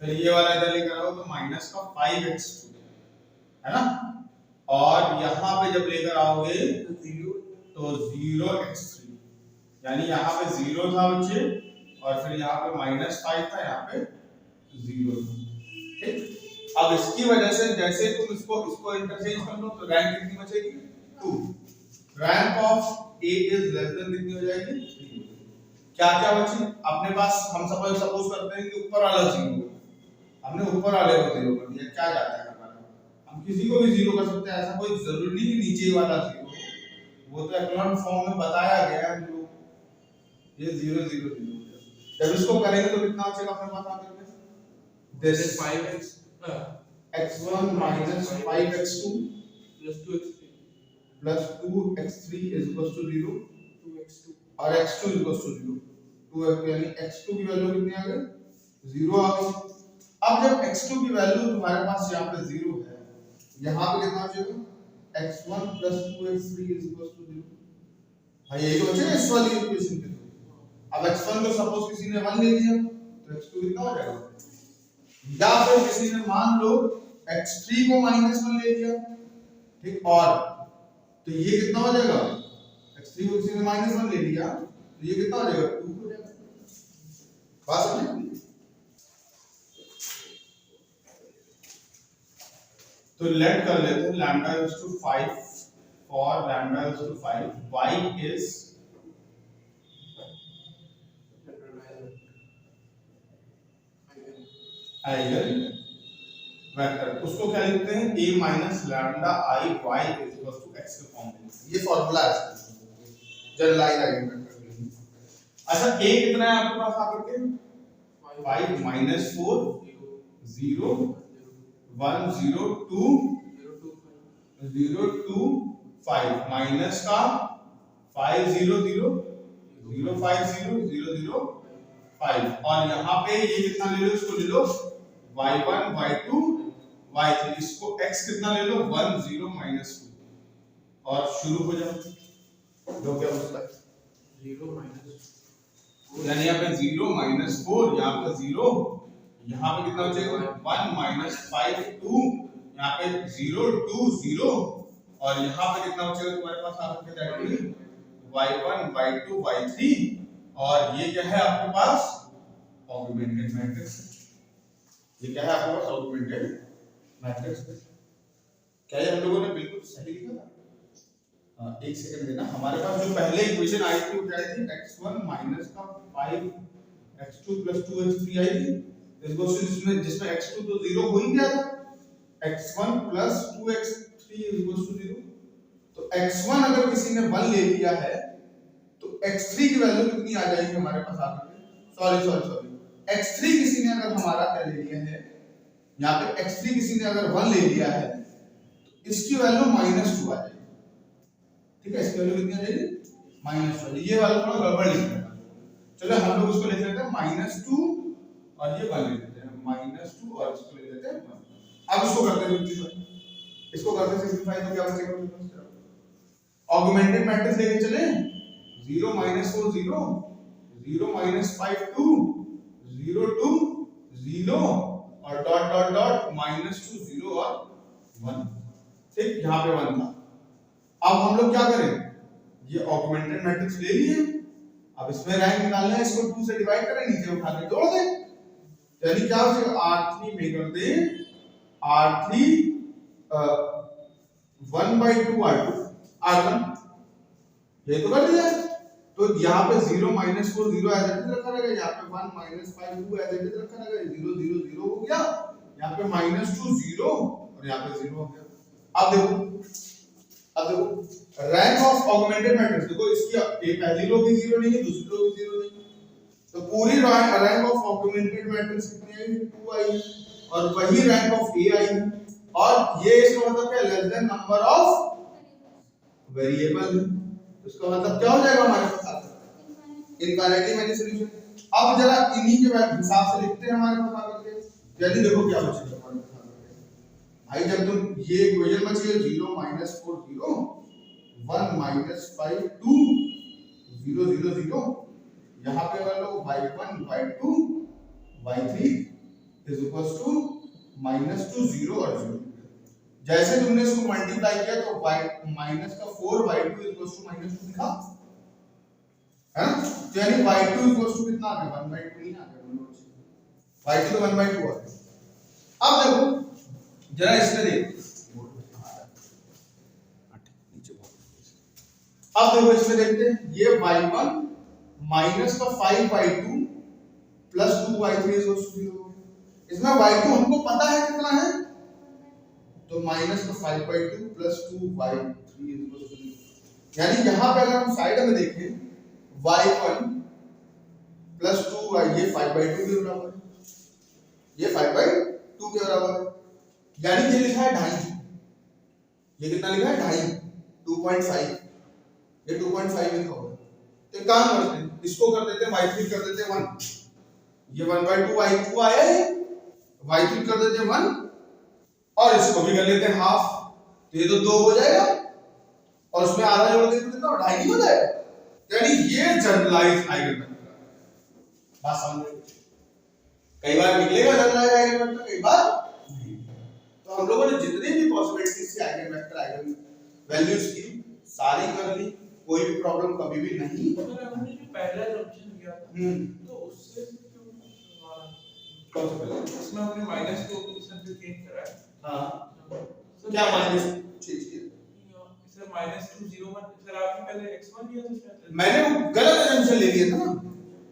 फिर ये वाला इधर लेकर आओ तो माइनस का 5x2 है ना, और यहाँ पे जब लेकर आओगे तो 0x3 यानी यहाँ पे 0 था बच्चे और फिर यहाँ पे -5 था, यहाँ पे 0 था। ठीक, अब इसकी वजह से जैसे तुम इसको इंटरचेंज कर लो तो रैंक कितनी बचेगी 2। Rank of A is less than कितनी हो जाएगी 3। क्या क्या बची अपने पास, हम सपोज करते हैं कि ऊपर वाला 0, हमने ऊपर वाले को 0 कर दिया, क्या जाता है हमारा, हम किसी को भी 0 कर सकते हैं, ऐसा कोई जरूरी नहीं कि नीचे वाला 0, वो तो एक्लॉन फॉर्म में बताया गया है हम लोग, ये 0 0 0। जब इसको करेंगे तो कितना बचेगा अपने पास आकर के, this 5x x1 minus 5x2 plus 2x3 plus 2x3 is equals to 0 2x2 और x2 is equals to 0। 2x यानी x2 की वैल्यू कितनी आ गई 0 आ गई। अब जब x2 की वैल्यू तुम्हारे पास यहाँ पे 0 है, यहाँ पे कितना बचेगा x1 plus 2x3 is equals to 0। हाँ यही तो बचेगा इस वाली इक्वेशन के थ्रू। अब x1 को सपोज किसी ने 1 ले लिया तो x2 कितना हो जाएगा, या फिर किसी ने मान लो x3 को -1 ले लिया, ठीक, और तो ये कितना हो जाएगा x3 को किसी ने -1 ले लिया तो ये कितना हो जाएगा 2 हो जाएगा। बात समझे? तो लेट कर लेते हैं lambda is to 5 for lambda is to 5 y is eigenvector, उसको क्या लिखते हैं a minus lambda i y is equal to x के फॉर्म में, ये फार्मूला है जनरलाइज आइगन वेक्टर के लिए। अच्छा a कितना है आपके पास आकर के 5 माइनस 4 0 1 0 2 0 2 5 माइनस का 5 0 0 0 5 0 0 0 5 और यहाँ पे ये कितना ले लो, इसको ले लो y1 y2 y3, इसको x कितना ले लो 1 0 -2 और शुरू हो जाओ। जो क्या होता है 0 minus यानी यहाँ पे 0 -4, यहाँ पे 0, यहाँ पे कितना बचेगा 1 -5 2, यहाँ पे 0 2 0 और यहाँ पे कितना बचेगा तुम्हारे पास आपके डायरेक्टली y1 y2 y3 और ये क्या है आपके पास ऑगमेंटेड मैट्रिक्स। ये क्या है आपके पास ऑगमेंटेड मैट्रिक्स। क्या ये हम लोगों ने बिल्कुल सही लिखा था? एक सेकंड देना, हमारे पास जो पहले इक्वेशन आई थी वो क्या थी x1 माइनस का 5 x2 प्लस 2x3 आई थी, जिसमें x2 तो 0 हो ही गया था, x1 plus 2x3 equals to 0। तो x1 अगर किसी ने 1 ले लिया है तो x3 की वैल्यू कितनी आ जाएगी हमारे पास आकर के, सॉरी x3 किसी ने अगर हमारा क्या ले लिया है यहाँ पे x3 किसी ने अगर 1 ले लिया है तो इसकी वैल्यू -2 आ जाएगी। ठीक है, इसकी वैल्यू कितनी आ जाएगी? -2। ये वाला थोड़ा गड़बड़ लिख रहा है। चलो हम लोग उसको लिख लेते हैं -2 और ये 1 लिख देते हैं, -2 और इसको लिख देते हैं 1। अब इसको करते हैं सिंपलीफाई, इसको करते हैं सिंपलीफाई तो क्या बचेगा मेरे पास? ऑगमेंटेड मैट्रिक्स लेके चले 0 -4 0 0 -5 2 0 2 0 और डॉट डॉट डॉट -2 0 और 1। ठीक, यहाँ पे 1 था। अब हम लोग क्या करें, ये ऑगमेंटेड मैट्रिक्स ले लिए, अब इसमें रैंक निकालना है, इसको 2 से डिवाइड करें, नीचे उठा के जोड़ दें, यानी क्या हो जाएगा R3 में कर दे R3 1/2 R1, ये तो कर दिया। तो यहाँ पे 0 -4 0 एज इट इज रखा रहेगा, यहाँ पे 1 -5 2 एज इट इज रखा रहेगा, 0 0 0 हो गया, यहाँ पे -2 0 और यहाँ पे 0 हो गया। अब देखो रैंक ऑफ ऑगमेंटेड मैट्रिक्स, देखो इसकी एक पहली रो भी 0 नहीं है, दूसरी रो भी 0 नहीं है, तो पूरी रैंक ऑफ ऑगमेंटेड मैट्रिक्स कितनी आई? 2 आई, और वही रैंक ऑफ ए आई, और ये इसका मतलब क्या? Less than number of variable. इसका मतलब क्या हो जाएगा हमारे पास? Infinity many solution. अब जरा इन्हीं के हिसाब से लिखते हैं हमारे पास आकर के, जल्दी देखो क्या बचेगा हमारे पास आकर के। भाई जब तुम ये इक्वेशन बची है 0 -4 0 1 -5 2 0 0 0, यहाँ पे वाला y1 y2 y3 is equals to -2 0 और 0। जैसे तुमने इसको मल्टीप्लाई किया तो y -4 y2 इक्वल्स टू -2 लिखा है ना, तो यानी y2 इक्वल्स टू कितना आ गया? 1/2 नहीं आ गया, y2 तो 1/2 आ गया। अब देखो जरा इसमें देखो, अब देखो इसमें देखते हैं, ये y1 माइनस का 5y2 plus 2y3 equals to 0। इसमें y2 हमको पता है कितना है, तो माइनस का 5/2 प्लस 2y3 इक्वल्स टू 0। यानी यहाँ पे अगर हम साइड में देखें y1 प्लस 2y, ये 5/2 के बराबर है, ये 5/2 के बराबर है, यानी ये लिखा है 2.5, ये कितना लिखा है? 2.5 2.5, ये 2.5 लिखा होगा। तो काम करते हैं, इसको कर देते हैं y3 कर देते हैं 1, ये 1/2 y2 आया है, y3 कर देते हैं 1 और इसको भी कर लेते हैं हाफ, तो ये तो 2 हो जाएगा और उसमें आधा जोड़ देते तो 2.5 हो जाएगा। यानी ये जनरलाइज्ड आइगन वेक्टर है। बात समझ रहे हो? कई बार निकलेगा जनरलाइज्ड आइगन वेक्टर, कई बार नहीं। तो हम लोगों ने जितनी भी पॉसिबिलिटीज से आइगन वेक्टर आइगन वैल्यूज की सारी कर ली, कोई भी प्रॉब्लम कभी भी नहीं। अगर हमने जो पहला ऑप्शन किया था तो उससे क्यों कौन सा पहला? इसमें हमने माइनस को पोजीशन पे चेंज करा है। हां, क्या माइनस चेंज किया? सर -2 0 1, सर आपने पहले x1 लिया था शायद, मैंने मैंने वो गलत एजम्पशन ले लिया था ना,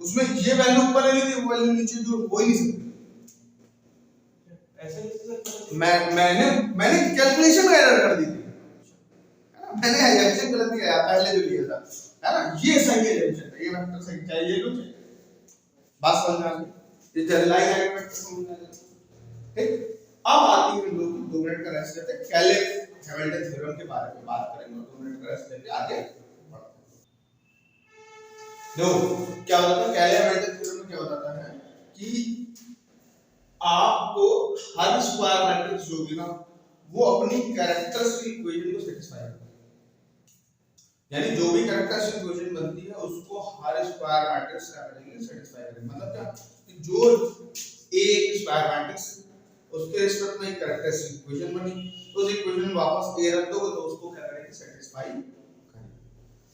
उसमें ये वैल्यू ऊपर ले ली थी, वो वैल्यू नीचे, जो हो ही नहीं सकती। ऐसे कैसे सर? मैंने कैलकुलेशन में एरर कर दी थी, मैंने एजम्पशन गलत नहीं किया पहले जो लिया था, है ना, ये सही एजम्पशन है, ये वेक्टर सही चाहिए लो चाहिए। बात समझ आ गई? ये जनरलाइज आइगन वेक्टर समझ आ गया। ठीक, अब आती है हम लोग 2 मिनट का रेस्ट लेते हैं, कैले हैमिल्टन थ्योरम के बारे में बात करेंगे, 2 मिनट का रेस्ट लेके आगे बढ़ते हैं। दो क्या होता है कैले हैमिल्टन थ्योरम में, क्या होता है कि आपको हर स्क्वायर मैट्रिक्स जो भी ना वो अपनी कैरेक्टरिस्टिक इक्वेशन को सेटिस्फाई करता है, यानी जो भी कैरेक्टरिस्टिक इक्वेशन बनती है उसको हर स्क्वायर मैट्रिक्स क्या करेंगे? सेटिस्फाई करेंगे। मतलब क्या कि जो एक स्क्वायर मैट्रिक्स उसके रिस्पेक्ट में एक कैरेक्टरिस्टिक इक्वेशन बनी, तो उस इक्वेशन में वापस a रख दोगे तो उसको क्या करेंगे? सेटिस्फाई करेंगे।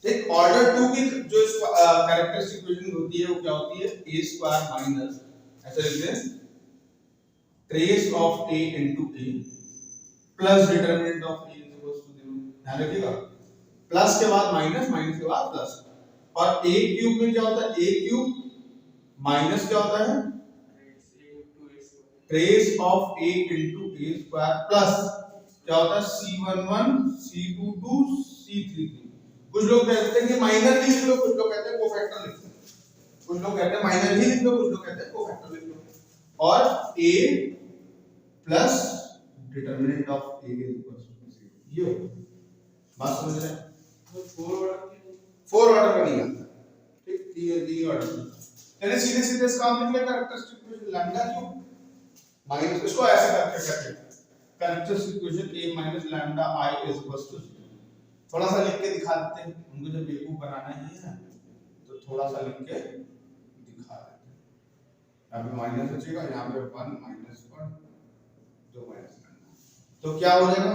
ठीक, ऑर्डर 2 की जो कैरेक्टरिस्टिक इक्वेशन होती है वो क्या होती है? a² माइनस, ऐसे लिखते हैं, trace of a into a plus determinant of a equals to 0। ध्यान रखिएगा, प्लस के बाद माइनस, माइनस के बाद प्लस। और a क्यूब में क्या होता है? a क्यूब माइनस क्या होता है? Trace of a into a square plus क्या होता है? c11 c22 c33। कुछ लोग कहते हैं कि माइनर लिख लो, कुछ लोग कहते हैं कोफैक्टर लिख लो, कुछ लोग कहते हैं माइनर ही लिख लो, कुछ लोग कहते हैं कोफैक्टर लिख लो। और a plus determinant of a is equal to 0। ये हो बात समझ रहे हैं? तो 4 ऑर्डर 4 ऑर्डर का नहीं आता, ठीक, 3 ऑर्डर। यानी सीधे सीधे इसका हम लिख लेंगे characteristic equation lambda cube minus, इसको ऐसे करके करते हैं characteristic equation a minus lambda i is equal to 0। थोड़ा सा लिख के दिखा देते हैं, उनको जब बेवकूफ बनाना ही है तो थोड़ा सा लिख के दिखा देते हैं। यहाँ पे माइनस बचेगा, यहाँ पे 1 माइनस 1 2 माइनस लैम्डा, तो क्या हो जाएगा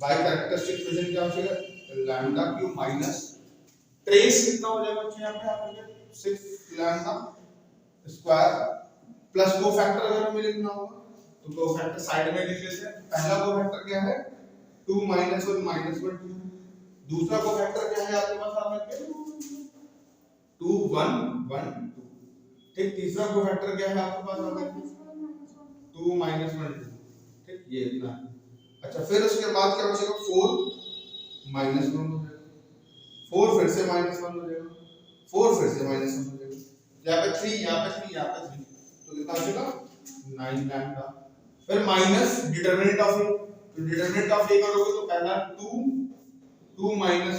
बाय कैरेक्टरिस्टिक इक्वेशन क्या हो जाएगा लैम्डा क्यूब माइनस ट्रेस कितना हो जाएगा बच्चे यहाँ पे आकर 6 लैम्डा स्क्वायर प्लस कोफैक्टर अगर हमें लिखना होगा तो कोफैक्टर साइड में लिख लेते हैं। पहला कोफैक्टर क्या है 2 माइनस 1 माइनस 1 2, दूसरा कोफैक्टर क्या है आपके पास आकर के 2 1 1 2, ठीक, तीसरा कोफैक्टर क्या है आपके पास आकर के 2 माइनस 1 2, ठीक, ये इतना है। अच्छा फिर उसके बाद क्या बचेगा 4 माइनस 1 हो जाएगा, 4 फिर से माइनस 1 हो जाएगा, 4 फिर से माइनस 1 हो जाएगा, यहाँ पे 3 यहाँ पे 3 यहाँ पे 3, तो कितना बचेगा 9 लैम्डा। फिर माइनस डिटरमिनेंट ऑफ ए, तो डिटरमिनेंट ऑफ ए करोगे तो पहला 2 माइनस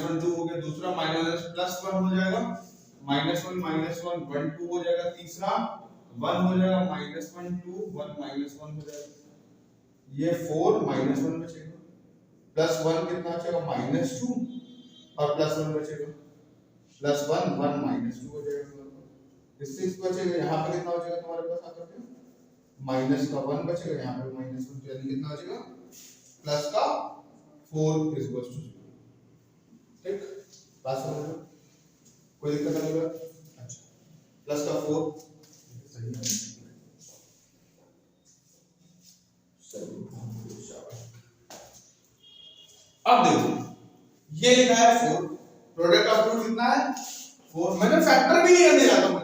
1 2 हो गया, दूसरा माइनस प्लस 1 हो जाएगा, माइनस 1 1 2 हो जाएगा, तीसरा 1 हो जाएगा, माइनस 1 2 1 माइनस 1 हो जाएगा, ये 4 माइनस 1 बचेगा, प्लस 1 कितना बचेगा माइनस 2 और प्लस 1 बचेगा, प्लस 1 1 माइनस 2 हो जाएगा तुम्हारे पास, इससे 6 बचेगा, यहाँ पे कितना बचेगा तुम्हारे पास आकर के माइनस का 1 बचेगा, यहाँ पे माइनस 1, यानी कितना बचेगा प्लस का 4 इज इक्वल टू 0, ठीक, बात समझ लो, कोई दिक्कत नहीं होगा। अच्छा प्लस का 4 सही है, अब देखो ये लिखा है 4, प्रोडक्ट ऑफ रूट कितना है 4, मैंने फैक्टर भी नहीं करने जाता हूं,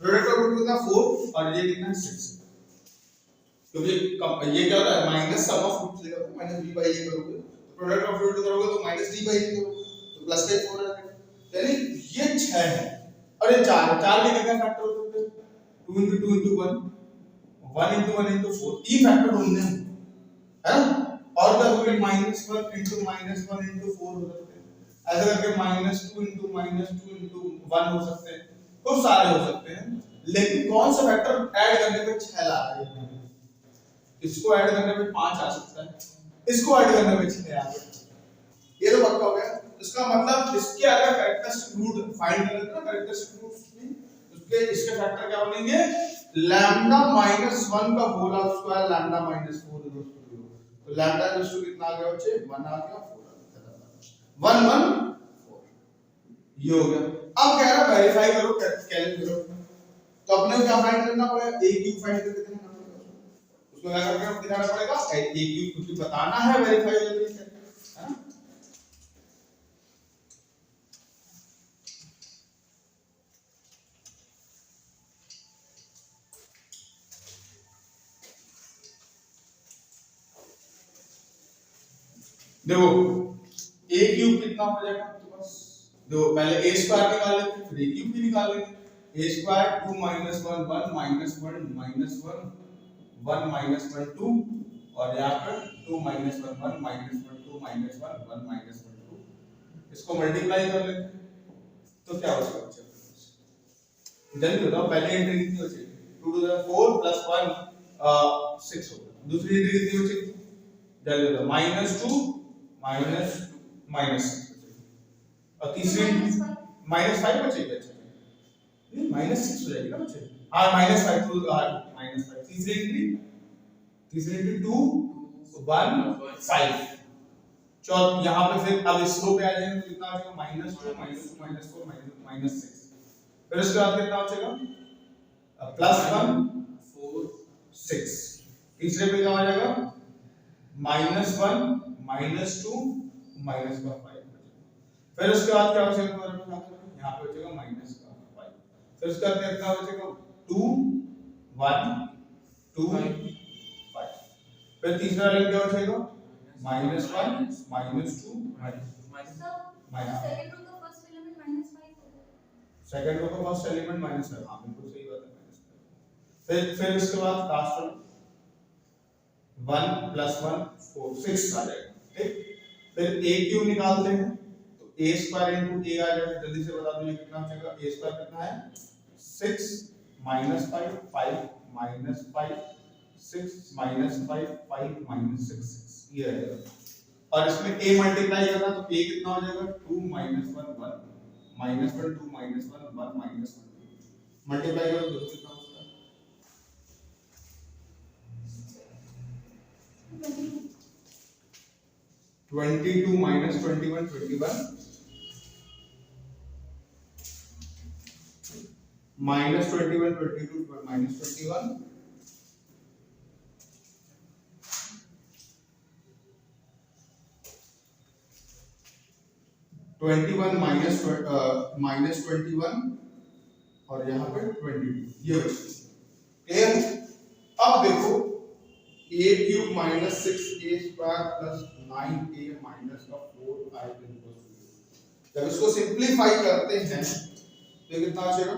प्रोडक्ट ऑफ रूट कितना 4 और ये कितना 6, क्योंकि ये क्या होता है माइनस सम ऑफ रूट्स लेगा, माइनस b बाई a करोगे तो प्रोडक्ट ऑफ रूट करोगे तो माइनस d बाई a करोगे तो प्लस का 4 आ जाएगा, यानी ये 6 है और ये 4 है, 4 के कितने फैक्टर हो सकते हैं 2 into 2 into 1 1 into 1 into 4, 3 factor होंगे है ना, और क्या होगा माइनस 1 into माइनस 1 into 4 हो सकते हैं, ऐसा करके माइनस 2 into माइनस 2 into 1 हो सकते हैं, खूब सारे हो सकते हैं, लेकिन कौन सा फैक्टर ऐड करने पे 6 ला रहे हैं, इसको ऐड करने पे 5 आ सकता है, इसको ऐड करने पे 6 आ सकता है, ये तो पक्का हो गया। इसका मतलब इसके अगर कैरेक्टरिस्टिक रूट फाइंड करें तो कैरेक्टरिस्टिक रूट में उसके इसके फैक्टर क्या बनेंगे लैम्डा माइनस 1 का whole square lambda minus 4 is equal to 0, तो लैम्डा इक्वल टू कितना आ गया बच्चे 1 आ गया 4 आ गया 1 1 4, ये हो गया। अब कह रहा वेरीफाई करो कैलकुलेट करो, तो अपने को क्या फाइंड करना पड़ेगा a क्यूब फाइंड करके देखना पड़ेगा, उसको क्या करके दिखाना पड़ेगा a क्यूब, क्योंकि बताना है वेरीफाई हो जाती है ना। देखो a क्यूब कितना हो जाएगा आपके पास, देखो पहले a स्क्वायर निकाल लेते हैं फिर a क्यूब भी निकाल लेंगे, a square 2 minus 1 1 minus 1 minus 1 1 minus 1 2 और यहाँ पर 2 माइनस 1 1 माइनस 1 2 माइनस 1 1 माइनस 1 2, इसको मल्टीप्लाई कर लेते हैं तो क्या हो जाएगा जल्दी बताओ, पहले एंट्री कितनी हो जाएगी 2 to the 4 plus 1 6 होगा, दूसरी एंट्री कितनी हो जाएगी जल्दी बताओ -2 माइनस 6 और तीसरी -5 बचेगी, अच्छा नहीं -6 हो जाएगी ना बच्चे, हाँ -5 तो -5, तीसरी एंट्री 2 1 5, चौथ यहाँ पे फिर अब इस रो पे आ जाएंगे तो कितना आ जाएगा -2 -2 -4 -6, फिर उसके बाद कितना बचेगा +1 4 6, तीसरे पे क्या हो जाएगा -1 -2 -5, फिर उसके बाद क्या बचेगा तुम्हारे पास यहाँ पे बचेगा -5, फिर उसके बाद कितना बचेगा 2 1 2 5, फिर तीसरा एलिमेंट क्या बचेगा -1 -2 सेकंड रो का फर्स्ट एलिमेंट -5, हां बिल्कुल सही बात है, फिर उसके बाद लास्ट वन 1 + 1 4 6 आ जाएगा, ठीक। फिर ए क्यू निकालते हैं तो ए स्क्वायर इंटू ए आ जाएगा, जल्दी से बता दो ये कितना हो जाएगा, ए स्क्वायर कितना है 6 - 5 5 - 5 6 - 5 5 - 6 6 ये आएगा। और इसमें a मल्टीप्लाई करना तो a कितना हो जाएगा 2 - 1 1 -1 2 - 1 1 -1 मल्टीप्लाई करो तो कितना होता है 22 - 21 21 -21 22 -21 21 -21 और यहाँ पे 22 ये क्लियर। अब देखो a cube minus 6a square plus 9a minus का 4i जब इसको सिंप्लीफाई करते हैं तो कितना आ जाएगा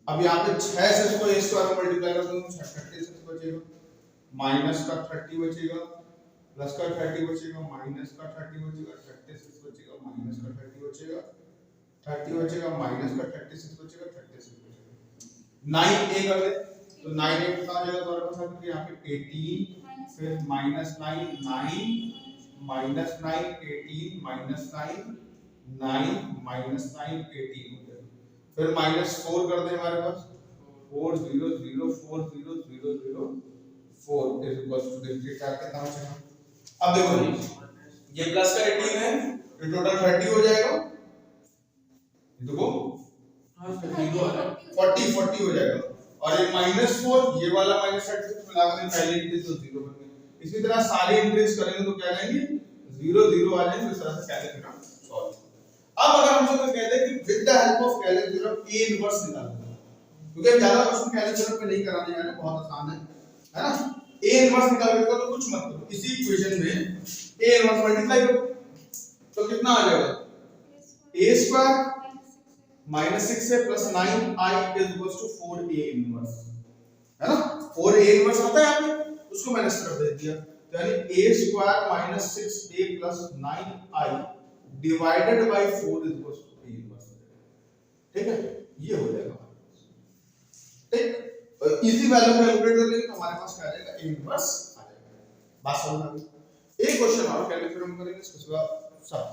अब यहाँ पे 6 से इसको a स्क्वायर में मल्टीप्लाई कर दूंगा 36 बचेगा माइनस का 30 बचेगा प्लस का 30 बचेगा माइनस का 30 बचेगा 36 बचेगा माइनस का 30 बचेगा 30 बचेगा माइनस का 36 बचेगा 36 बचेगा 9a कर ले तो 9a कितना आ जाएगा तुम्हारे पास क्योंकि यहाँ पे 18 फिर -9 9 -9 18 -9 9 -9 18 हो जाएगा फिर -4 कर दे हमारे पास 4 0 0 4 0 0 0 4 इज इक्वल टू देखिए क्या कितना हो जाएगा। अब देखो ये प्लस का 18 है ये टोटल 30 हो जाएगा ये देखो हाँ सर 0 आ रहा है 40 40 हो जाएगा और ये -4 ये वाला -30 मिलाकर पहले इंट्री तो 0 बन गई। इसी तरह सारे इंट्रीज करेंगे तो क्या आएंगे 0 0 आ जाएंगे। इस तरह से कैलकुलेटर सॉल्व। अब अगर हम लोग कहते हैं कि with the help of calculator a inverse निकालना क्योंकि हम ज्यादा क्वेश्चन कैलकुलेटर पे नहीं कराने वाले बहुत आसान है ना। a इनवर्स निकाल के तो कुछ मत करो इसी इक्वेशन में a इनवर्स मल्टीप्लाई करो तो कितना आ जाएगा a स्क्वायर -6 से plus 9i is equals to 4a inverse है ना 4a इनवर्स आता है यहाँ पे उसको मैंने इस तरफ दे दिया तो यानी a square -6a plus 9i divided by 4 is equals to a inverse ठीक है ये हो जाएगा ठीक। इजी वैल्यू कैलकुलेट कर लेंगे तो हमारे पास क्या आ जाएगा a इनवर्स आ जाएगा। बात समझ में आ गई। एक क्वेश्चन और कैलकुलेट में करेंगे इसके बाद सब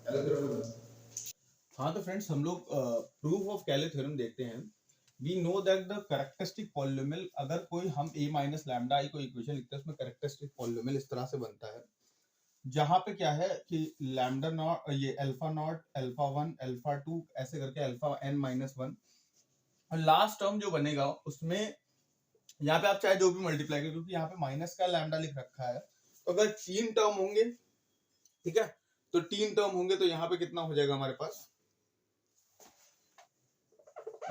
कैलकुलेट में। हाँ तो फ्रेंड्स हम लोग प्रूफ ऑफ कैले थ्योरम देखते हैं। We know that the characteristic polynomial अगर कोई हम a माइनस लैम्डा आई को इक्वेशन लिखते हैं उसमें कैरेक्टरिस्टिक पॉलिनोमियल इस तरह से बनता है जहां पे क्या है कि लैम्डा नॉट ये अल्फा नॉट अल्फा 1 अल्फा 2 ऐसे करके अल्फा n माइनस 1 और लास्ट टर्म जो बनेगा उसमें यहाँ पे आप चाहे जो भी मल्टीप्लाई करें क्योंकि यहाँ पे माइनस का लैम्डा लिख रखा है तो अगर 3 टर्म होंगे ठीक है तो 3 टर्म होंगे तो यहाँ पे कितना हो जाएगा हमारे पास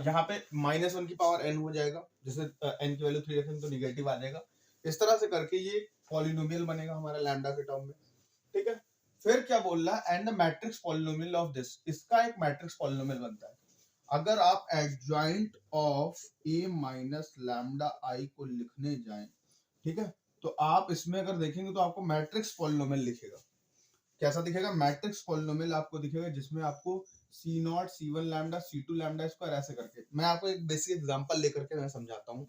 यहाँ पे -1 की पावर n हो जाएगा जैसे n की वैल्यू 3 रखेंगे तो निगेटिव आ जाएगा। इस तरह से करके ये पॉलिनोमियल बनेगा हमारा लैम्डा के टर्म में ठीक है। फिर क्या बोल रहा है and the matrix polynomial of this इसका एक मैट्रिक्स पॉलिनोमियल बनता है अगर आप adjoint of a minus lambda I को लिखने जाएं ठीक है तो आप इसमें अगर देखेंगे तो आपको मैट्रिक्स पॉलिनोमियल लिखेगा कैसा दिखेगा मैट्रिक्स पॉलिनोमियल आपको दिखेगा जिसमें आपको c0 c1 lambda c2 lambda square ऐसे करके मैं आपको एक बेसिक एग्जांपल लेकर के मैं समझाता हूं।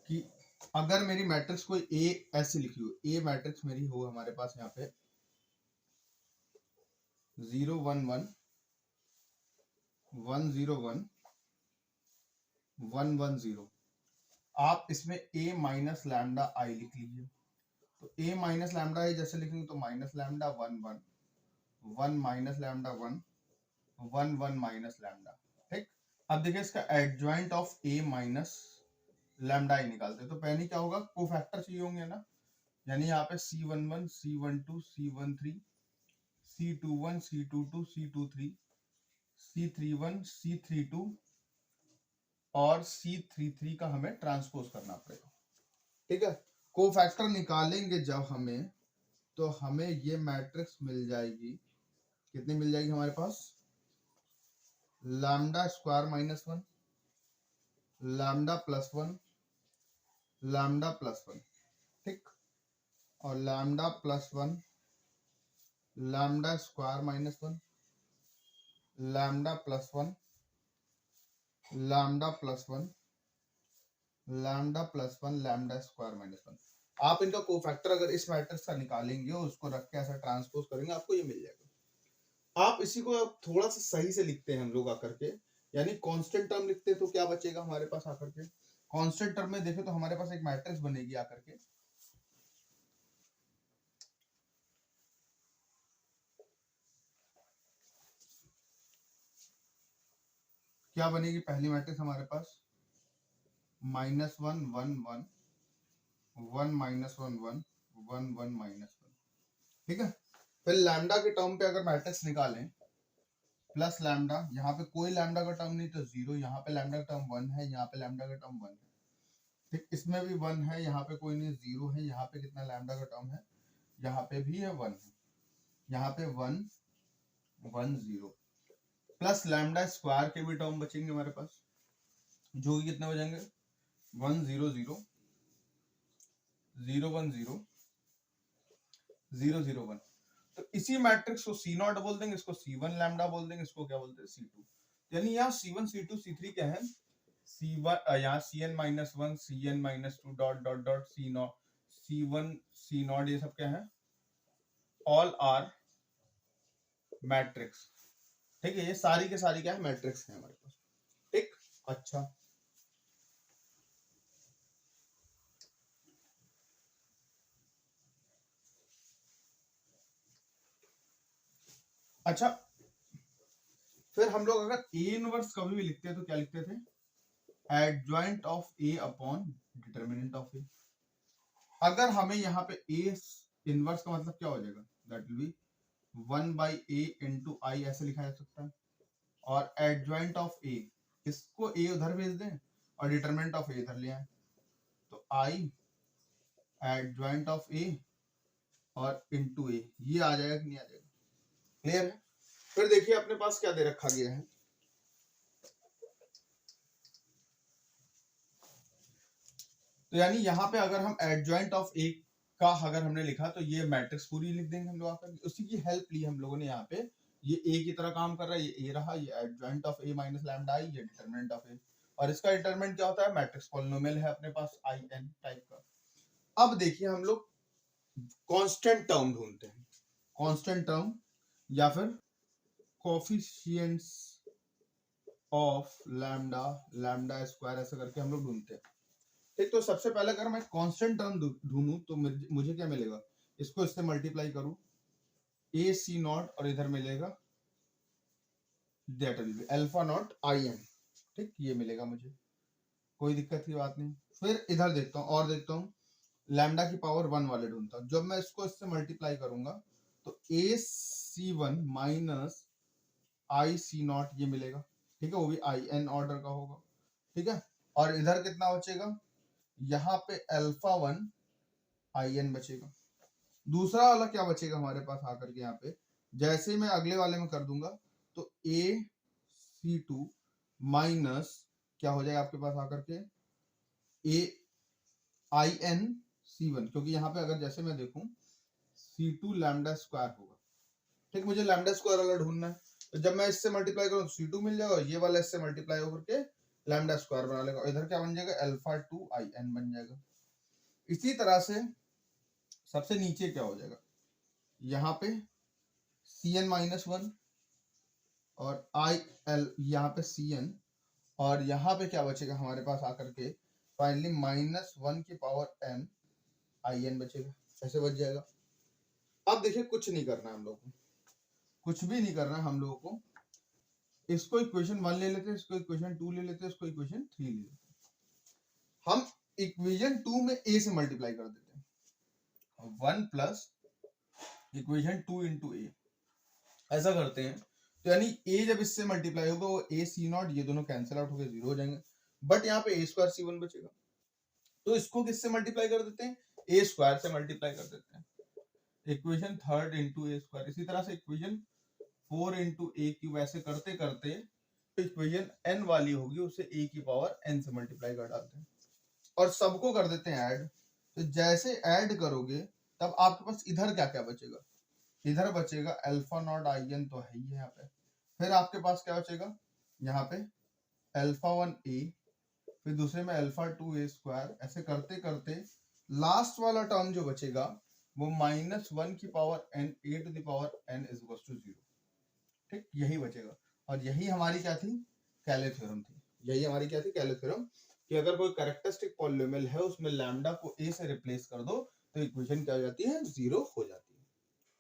कि अगर मेरी मैट्रिक्स कोई A ऐसे लिखी हो A मैट्रिक्स मेरी हो हमारे पास यहाँ पे 0 1 1 1 0 1 1 1 0 आप इसमें A माइनस लैम्डा आई लिख लीजिए तो A माइनस लैम्डा आई जैसे लिखेंगे तो minus lambda 1 1 1 minus lambda 1 1 1 minus lambda ठीक। अब देखिए इसका adjoint of A minus lambda I निकालते हैं। तो पहले क्या होगा, कोफैक्टर चाहिए होंगे ना, यानी यहाँ पे C11 C12 C13 C21 C22 C23 C31 C32 और C33 का हमें ट्रांसपोज करना पड़ेगा। ठीक है, कोफैक्टर निकालेंगे जब हमें, तो हमें ये मैट्रिक्स मिल जाएगी, कितनी मिल जाएगी हमारे पास, lambda square minus 1, lambda plus 1, lambda plus 1, ठीक, और lambda plus 1, lambda square minus 1, lambda plus 1, lambda plus 1, lambda plus 1, lambda square minus 1। आप इनका कोफैक्टर अगर इस मैट्रिक्स का निकालेंगे और उसको रख के ऐसा ट्रांसपोज करेंगे, आपको ये मिल जाएगा। आप इसी को अब थोड़ा सा सही से लिखते हैं हम लोग आकर के, यानी कांस्टेंट टर्म लिखते हैं, तो क्या बचेगा हमारे पास आकर के, कांस्टेंट टर्म में देखें तो हमारे पास एक मैट्रिक्स बनेगी आकर के, क्या बनेगी पहली मैट्रिक्स हमारे पास, -1 1 1 1 -1 1 1 1 -1, ठीक है। फिर लैम्डा के टर्म पे अगर मैट्रिक्स निकालें, प्लस लैम्डा, यहाँ पे कोई लैम्डा का टर्म नहीं तो 0, यहाँ पे लैम्डा का टर्म 1 है, यहाँ पे लैम्डा का टर्म 1 है, ठीक, इसमें भी 1 है, यहाँ पे कोई नहीं 0 है, यहाँ पे कितना लैम्डा का टर्म है, यहाँ पे भी है 1 है, यहाँ पे 1 1 0, प्लस लैम्डा स्क्वायर के भी टर्म बचेंगे हमारे पास, जो कि कितने हो जाएंगे, 1 0 0 0 1 0 0 0 1। तो इसी मैट्रिक्स को C नॉट बोल देंगे, इसको C1 लैम्डा बोल देंगे, इसको क्या बोलते हैं C2। यानी यहाँ C1 C2 C3 क्या है, C1 यहाँ Cn minus 1 Cn minus 2 dot dot dot C not C1 C not, ये सब क्या है, ऑल आर मैट्रिक्स, ठीक है, ये सारी के सारी क्या है, मैट्रिक्स है हमारे पास, ठीक। अच्छा, अच्छा, फिर हम लोग अगर A इनवर्स कभी भी लिखते हैं तो क्या लिखते थे, adjoint of A upon determinant of A। अगर हमें यहाँ पे A इनवर्स का मतलब क्या हो जाएगा, that will be 1/A into I, ऐसे लिखा जा सकता है। और एडजॉइंट ऑफ A, इसको A उधर भेज दें और डिटर्मिनेंट ऑफ A इधर ले आए, तो I एडजॉइंट ऑफ A और इंटू A, ये आ जाएगा कि नहीं आ जाएगा, क्लियर है। फिर देखिए अपने पास क्या दे रखा गया है, तो यानी यहाँ पे अगर हम एडजॉइंट ऑफ ए का अगर हमने लिखा तो ये मैट्रिक्स पूरी लिख देंगे हम लोग आकर, उसी की हेल्प ली हम लोगों ने। यहाँ पे ये ए की तरह काम कर रहा है, ये ए रहा, ये adjoint of A minus lambda I, ये डिटरमिनेंट ऑफ ए, और इसका डिटरमिनेंट क्या होता है, मैट्रिक्स पॉलिनोमियल है अपने पास आई एन टाइप का। अब देखिए हम लोग कांस्टेंट टर्म ढूंढते हैं, कांस्टेंट टर्म या फिर coefficients of lambda, lambda square, ऐसा करके हम लोग ढूंढते हैं, ठीक। तो सबसे पहले अगर मैं कांस्टेंट टर्म ढूंढूं तो मुझे क्या मिलेगा, इसको इससे मल्टीप्लाई करूं, ए सी नॉट और इधर मिलेगा that will be alpha naught I n, ठीक, ये मिलेगा मुझे, कोई दिक्कत की बात नहीं। फिर इधर देखता हूं और देखता हूं, लैम्डा की पावर 1 वाले ढूंढता हूं, जब मैं इसको इससे मल्टीप्लाई करूंगा तो ए सी 1 माइनस आई सी नॉट ये मिलेगा, ठीक है, वो भी आई एन ऑर्डर का होगा, ठीक है। और इधर कितना बचेगा, यहाँ पे अल्फा 1 आई एन बचेगा। दूसरा वाला क्या बचेगा हमारे पास आकर के, यहाँ पे जैसे मैं अगले वाले में कर दूंगा तो ए सी 2 माइनस क्या हो जाएगा आपके पास आकर के, ए आई एन सी 1, क्योंकि यहाँ पे अगर जैसे मैं देखूं C2 लैम्डा स्क्वायर होगा, ठीक, मुझे लैम्डा स्क्वायर वाला ढूंढना है, तो जब मैं इससे मल्टीप्लाई करूँ तो C2 मिल जाएगा, ये वाला इससे मल्टीप्लाई होकर के लैम्डा स्क्वायर बना लेगा, इधर क्या बन जाएगा, अल्फा 2 आई एन बन जाएगा। इसी तरह से सबसे नीचे क्या हो जाएगा, यहाँ पे Cn माइनस 1 और आई एल, यहाँ पे Cn, और यहाँ पे क्या बचेगा हमारे पास आकर के फाइनली -1 की पावर n आई एन बचेगा, ऐसे बच जाएगा। अब देखिए कुछ नहीं करना है हम लोग को, कुछ भी नहीं करना है हम लोगों को, इसको इक्वेशन 1 ले लेते हैं, इसको इक्वेशन 2 ले लेते हैं, इसको इक्वेशन 3 ले लेते हैं। हम इक्वेशन 2 में a से मल्टीप्लाई कर देते हैं 1 प्लस इक्वेशन 2 इंटू ए, ऐसा करते हैं। तो यानी a जब इससे मल्टीप्लाई होगा वो a c नॉट ये दोनों कैंसिल आउट होकर 0 हो जाएंगे, बट यहाँ पे a स्क्वायर c1 बचेगा। तो इसको किससे मल्टीप्लाई कर देते हैं, a स्क्वायर से मल्टीप्लाई कर देते हैं, इक्वेशन 3 इंटू ए स्क्वायर। इसी तरह से इक्वेशन 4 इंटू ए क्यूब, ऐसे करते करते इक्वेशन n वाली होगी उसे a की पावर n से मल्टीप्लाई कर डालते हैं और सबको कर देते हैं ऐड। तो जैसे ऐड करोगे तब आपके पास इधर क्या क्या बचेगा, इधर बचेगा अल्फा नॉट आई एन तो है ही यहाँ पे, फिर आपके पास क्या बचेगा यहाँ पे अल्फा 1 ए, फिर दूसरे में अल्फा 2 ए स्क्वायर। ऐसे करते करते लास्ट वाला टर्म जो बचेगा वो -1 की power n a to the power n is equal to 0। ठीक, यही बचेगा। और यही हमारी क्या थी, कैले थ्योरम थी। यही हमारी क्या थी, कैले थ्योरम, कि अगर कोई कैरेक्टरिस्टिक पॉलिनोमियल है उसमें लैम्डा को a से रिप्लेस कर दो तो इक्वेशन क्या हो जाती है, 0 हो जाती है।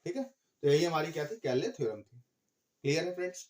ठीक है, तो यही हमारी क्या थी, कैले थ्योरम थी। क्लियर है फ्रेंड्स?